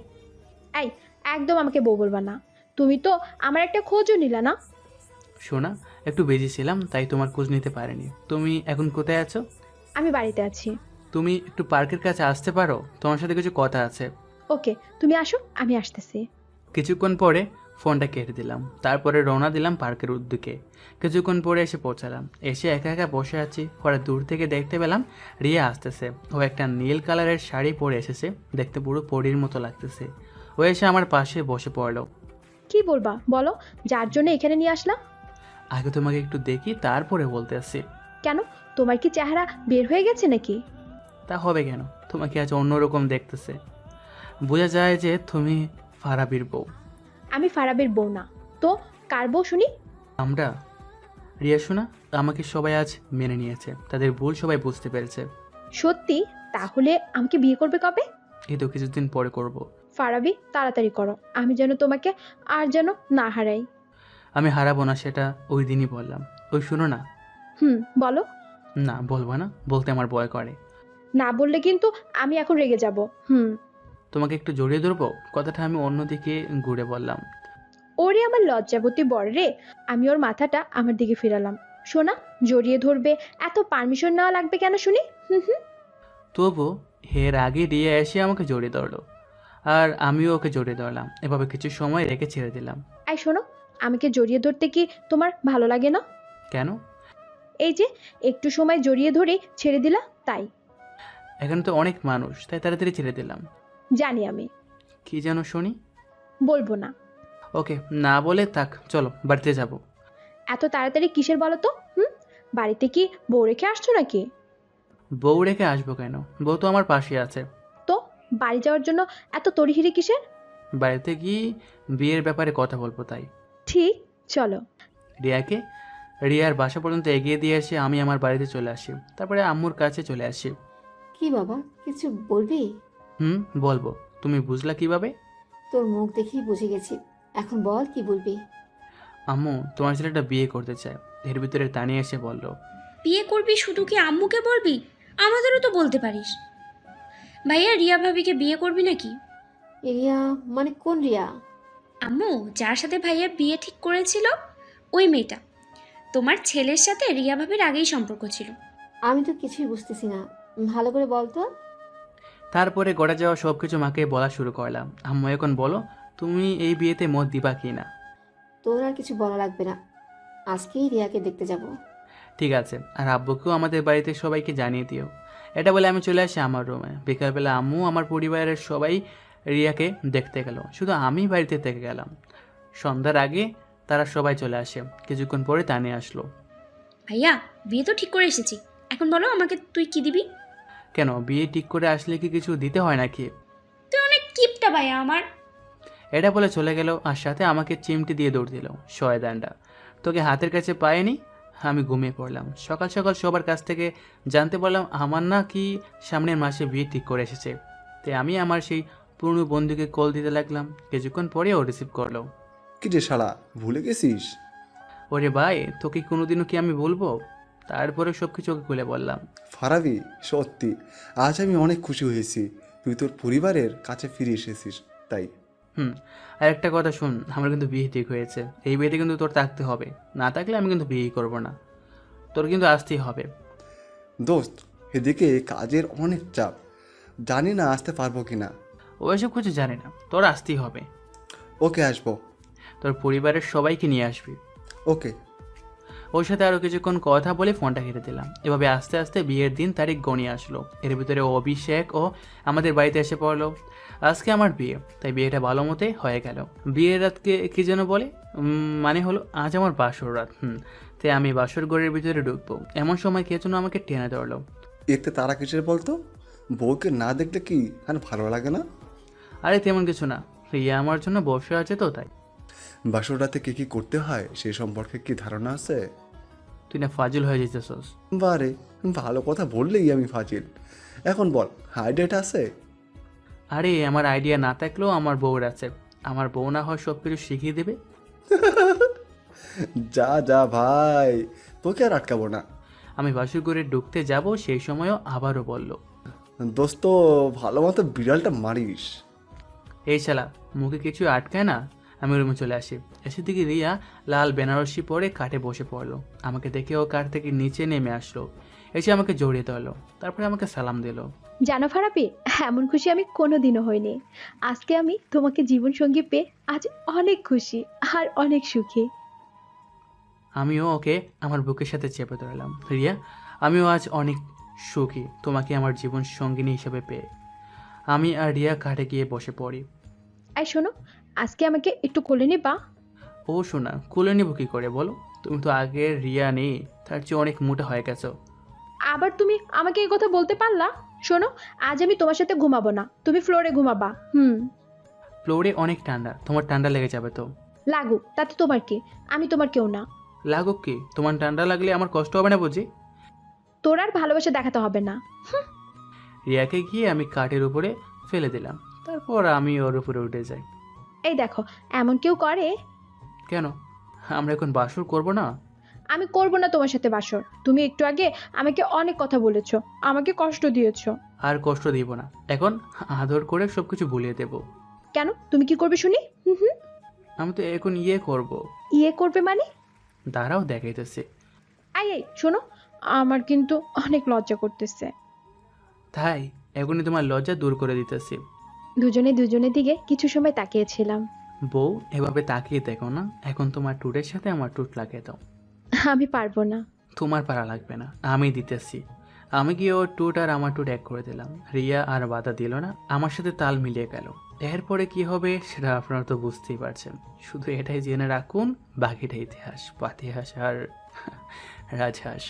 এই, একদম আমাকে বউ বলবা না। তুমি তো আমার একটা খোঁজও নিলা না। শোনা, একটু বিজি ছিলাম তাই তোমার খোঁজ নিতে পারিনি। তুমি এখন কোথায় আছো? আমি বাড়িতে আছি। তুমি একটু পার্কের কাছে আসতে পারো? তোমার সাথে কিছু কথা আছে। ওকে, তুমি আসো, আমি আসতেছি। কিছুক্ষণ পরে ফোনটা কেটে দিলাম, তারপরে রওনা দিলাম পার্কের উদ্দিকে। কিছুক্ষণ পরে এসে পৌঁছালাম। এসে একা একা বসে আছি, পরে দূর থেকে দেখতে পেলাম রিয়া আসতেছে। ও একটা নীল কালারের শাড়ি পরে এসেছে, দেখতে পুরো পরীর মতো লাগতেছে। ও এসে আমার পাশে বসে পড়লো। কি বলবা বলো, যার জন্য এখানে নিয়ে আসলাম? আগে তোমাকে একটু দেখি, তারপরে বলতে আসছি। কেন, তোমার কি চেহারা বের হয়ে গেছে নাকি? তা হবে কেন, তোমাকে আজ অন্যরকম দেখতেছে। বোঝা যায় যে তুমি ফারাবির বউ। আমি ফারাবের বউ না তো কার বউ শুনি? আমরা রিয়া শোনা, আমাকে সবাই আজ মেনে নিয়েছে, তাদের ভুল সবাই বুঝতে পেরেছে। সত্যি? তাহলে আমাকে বিয়ে করবে কবে? এই তো কিছুদিন পরে করব। ফারাবি, তাড়াতাড়ি করো, আমি যেন তোমাকে আর যেন না হারাই। আমি হারাবো না, সেটা ওই দিনই বললাম। ওই শুনো না। বলো। না বলবো না, বলতে আমার ভয় করে। না বললে কিন্তু আমি এখন রেগে যাব। তোমাকে একটু জড়িয়ে ধরবো, কথাটা আমি অন্যদিকে ঘুরে বললাম। ওরে আমার লজ্জাবতী বর রে। আমি ওর মাথাটা আমার দিকে ফিরালাম। শোনা, জড়িয়ে ধরবে, এত পারমিশন নেওয়া লাগবে কেন শুনি? তবু এর আগে রিয়া এসে আমাকে জড়িয়ে ধরলো, আর আমিও ওকে জড়িয়ে ধরলাম। এভাবে কিছু সময় রেখে ছেড়ে দিলাম। এই শোনো, আমাকে জড়িয়ে ধরতে কি তোমার ভালো লাগে না? কেন? এই যে একটু সময় জড়িয়ে ধরে ছেড়ে দিলা, তাই। এখানে তো অনেক মানুষ, তাই তাড়াতাড়ি ছেড়ে দিলাম। জানি আমি। কি যেন শুনি? বলবো না। ওকে, না বলে থাক, চলো বাড়িতে যাব। এত তাড়াতাড়ি কিসের বলো তো? বাড়িতে কি বউ রেখে আসছো নাকি? বউ রেখে আসবো কেন, বউ তো আমার পাশে আছে। তো বাড়ি যাওয়ার জন্য এত তড়িঘড়ি কিসের? বাড়িতে গিয়ে বিয়ের ব্যাপারে কথা বলবো, তাই। ঠিক, চলো। রিয়ার বাসা পর্যন্ত এগিয়ে দিয়ে এসে আমি আমার বাড়িতে চলে আসি, তারপরে আম্মুর কাছে চলে আসি। কি বাবা, কিছু বলবি? বলবো। তুমি বুঝলা কিভাবে? তোর মুখ দেখেই বুঝে গেছি, এখন বল কি বলবি। আম্মু তোমার ছেলেটা বিয়ে করতে চায়। এর ভিতরে তানিয়া এসে বলল। বিয়ে করবি শুধু কি আম্মুকে বলবি? আমাদেরও তো বলতে পারিস। ভাইয়া, রিয়া ভাবিকে বিয়ে করবি নাকি? রিয়া মানে কোন রিয়া? আম্মু, যার সাথে ভাইয়া বিয়ে ঠিক করেছিল ওই মেয়েটা। তোমার ছেলের সাথে রিয়া ভাবির আগেই সম্পর্ক ছিল। আমি তো কিছুই বুঝতেছি না, ভালো করে বল তো। তারপরে গড়ে যাওয়া সব কিছু মাকে বলা শুরু করলাম। আম্মু এখন বলো, তুমি এই বিয়েতে মত দিবা কি না? তোর আর কিছু বলা লাগবে না, আজকেই রিয়াকে দেখতে যাব। ঠিক আছে, আর আব্বুকেও আমাদের বাড়িতে সবাইকে জানিয়ে দিও। এটা বলে আমি চলে আসি আমার রুমে। বিকালবেলা আম্মু আমার পরিবারের সবাই রিয়াকে দেখতে গেল, শুধু আমি বাড়িতে থেকে গেলাম। সন্ধ্যার আগে তারা সবাই চলে আসে। কিছুক্ষণ পরে তানিয়া আসলো। ভাইয়া, বিয়ে তো ঠিক করে এসেছি, এখন বলো আমাকে তুই কি দিবি? কেন, বিয়ে ঠিক করে আসলে কি কিছু দিতে হয় নাকি? তুই অনেক কিপটা ভাইয়া আমার। এটা বলে চলে গেল, আর সাথে আমাকে চিমটি দিয়ে দৌড় দিল। শয়তানটা, তোকে হাতের কাছে পায়নি। আমি ঘুমিয়ে পড়লাম। সকাল সকাল সবার কাছ থেকে জানতে পারলাম আমার না কি সামনের মাসে বিয়ে ঠিক করে এসেছে। তাই আমি আমার সেই পুরনো বন্ধুকে কল দিতে লাগলাম। কিছুক্ষণ পরে ও রিসিভ করলো। কি রে শালা, ভুলে গেছিস? ওরে ভাই, তোকে কোনোদিনও কি আমি বলবো? তারপরে সব কিছু ওকে খুলে বললাম। ফারাবি, সত্যি আজ আমি অনেক খুশি হয়েছি, তুই তোর পরিবারের কাছে ফিরে এসেছিস, তাই। আর একটা কথা শুন, আমার কিন্তু বিয়ে ঠিক হয়েছে। এই বিয়েতে কিন্তু তোর থাকতে হবে, না থাকলে আমি কিন্তু বিয়েই করবো না। তোর কিন্তু আসতেই হবে। দোস্ত, এদিকে কাজের অনেক চাপ, জানি না আসতে পারবো কি না। ওইসব কিছু জানি না, তোর আসতেই হবে। ওকে, আসবো। তোর পরিবারের সবাইকে নিয়ে আসবি। ওকে। ওর সাথে আরও কিছুক্ষণ কথা বলে ফোনটা কেটে দিলাম। এভাবে আস্তে আস্তে বিয়ের দিন তারিখ গণিয়ে আসলো। এর ভিতরে অভিষেক ও আমাদের বাড়িতে এসে পড়লো। আজকে আমার বিয়ে, তাই বিয়েটা ভালো মতে হয়ে গেল। বিয়ের রাতকে কি যেন বলে, মানে হলো আজ আমার বাসর রাত। তাই আমি বাসর ঘরের ভিতরে ঢুকবো, এমন সময় কে যেন আমাকে টেনে ধরলো। এতে তারা কিসের বলতো? বউকে না দেখলে কি আর ভালো লাগে না? আরে তেমন কিছু না, রিয়া আমার জন্য বসে আছে তো তাই। বাসর রাতে কি কি করতে হয় সে সম্পর্কে কি ধারণা আছে? তুই না ফাজিল হয়ে যেতেছস। বারে, ভালো কথা বললেই আমি ফাজিল। এখন বল, আইডিয়াট আছে? আরে আমার আইডিয়া না থাকলেও আমার বউর আছে। আমার বউ না হয় সব কিছু শিখিয়ে দেবে। যা যা ভাই, তোকে আর আটকাবো না। আমি বাসুর ঘরে ঢুকতে যাব, সেই সময়ও আবারও বলল, দোস্ত ভালো মতো বিড়ালটা মারিস। এই শালা, মুখে কিছু আটকায় না। আমি রুমে চলে আসি। এসে দিকে রিয়া লাল বেনারসি পরে কাঠে বসে পড়লো। আমাকে দেখে ও কাঠ থেকে নিচে নেমে আসলো। এসে আমাকে জড়িয়ে ধরলো, তারপরে আমাকে সালাম দিল। জানো ফারাবি, এমন খুশি আমি কোনোদিনও হইনি। আজকে আমি তোমাকে জীবনসঙ্গী পেয়ে আজ অনেক খুশি আর অনেক সুখী। আমিও ওকে আমার বুকের সাথে চেপে ধরলাম। রিয়া, আমিও আজ অনেক সুখী তোমাকে আমার জীবন সঙ্গিনী হিসেবে পেয়ে। আমি আর রিয়া ঘাটে গিয়ে বসে পড়ি। এই শোনো, আজকে আমাকে একটু কোলে নিবা? ও শোনা, কুলে নিব কী করে বলো? তুমি তো আগের রিয়া নেই, তার চেয়ে অনেক মোটা হয়ে গেছো। আবার তুমি আমাকে এই কথা বলতে পারলা? শোনো, আজ আমি তোমার সাথে ঘুমাবো না, তুমি ফ্লোরে ঘুমাবা। ফ্লোরে অনেক ঠান্ডা, তোমার ঠান্ডা লেগে যাবে তো। লাগুক, তাতে তোমার কি? আমি তোমার কেউ না। লাগুক কি, তোমার ঠান্ডা লাগলে আমার কষ্ট হবে না বুঝি? তোর আর ভালোবাসা দেখাতে হবে না। রিয়াকে গিয়ে আমি কাঠের উপরে ফেলে দিলাম, তারপর আমি ওর উপরে উঠে যাই। এই দেখো, এমন কেউ করে? কেন, আমরা এখন বাসর করব না? আমি করব না তোমার সাথে বাসর। তুমি একটু আগে আমাকে অনেক কথা বলেছো, আমাকে কষ্ট দিয়েছো। আর কষ্ট দিব না, এখন আদর করে সবকিছু ভুলিয়ে দেব। কেন, তুমি কি করবে শুনি? আমি তো এখন করব। ইয়ে করবে মানে? দাঁড়াও দেখাইতেছে। এই শোনো, আমার কিন্তু অনেক লজ্জা করতেছে। তাই এখনই তোমার লজ্জা দূর করে দিতেছি। দুজনে দুজনের দিকে কিছু সময় তাকিয়েছিলাম। বউ, এভাবে তাকিয়ে দেখো না, এখন তোমার টুটের সাথে আমার টুট লাগিয়ে দাও। আমি পারবো না। তোমার পারা লাগবে না, আমি দিতেছি। আমি গিয়ে ওর টুট আর আমার টুট এক করে দিলাম। রিয়া আর বাধা দিল না, আমার সাথে তাল মিলিয়ে গেল। এরপরে কি হবে সেটা আপনারা তো বুঝতেই পারছেন। শুধু এটাই জেনে রাখুন, বাকিটা ইতিহাস, পাতিহাস আর রাজহাঁস।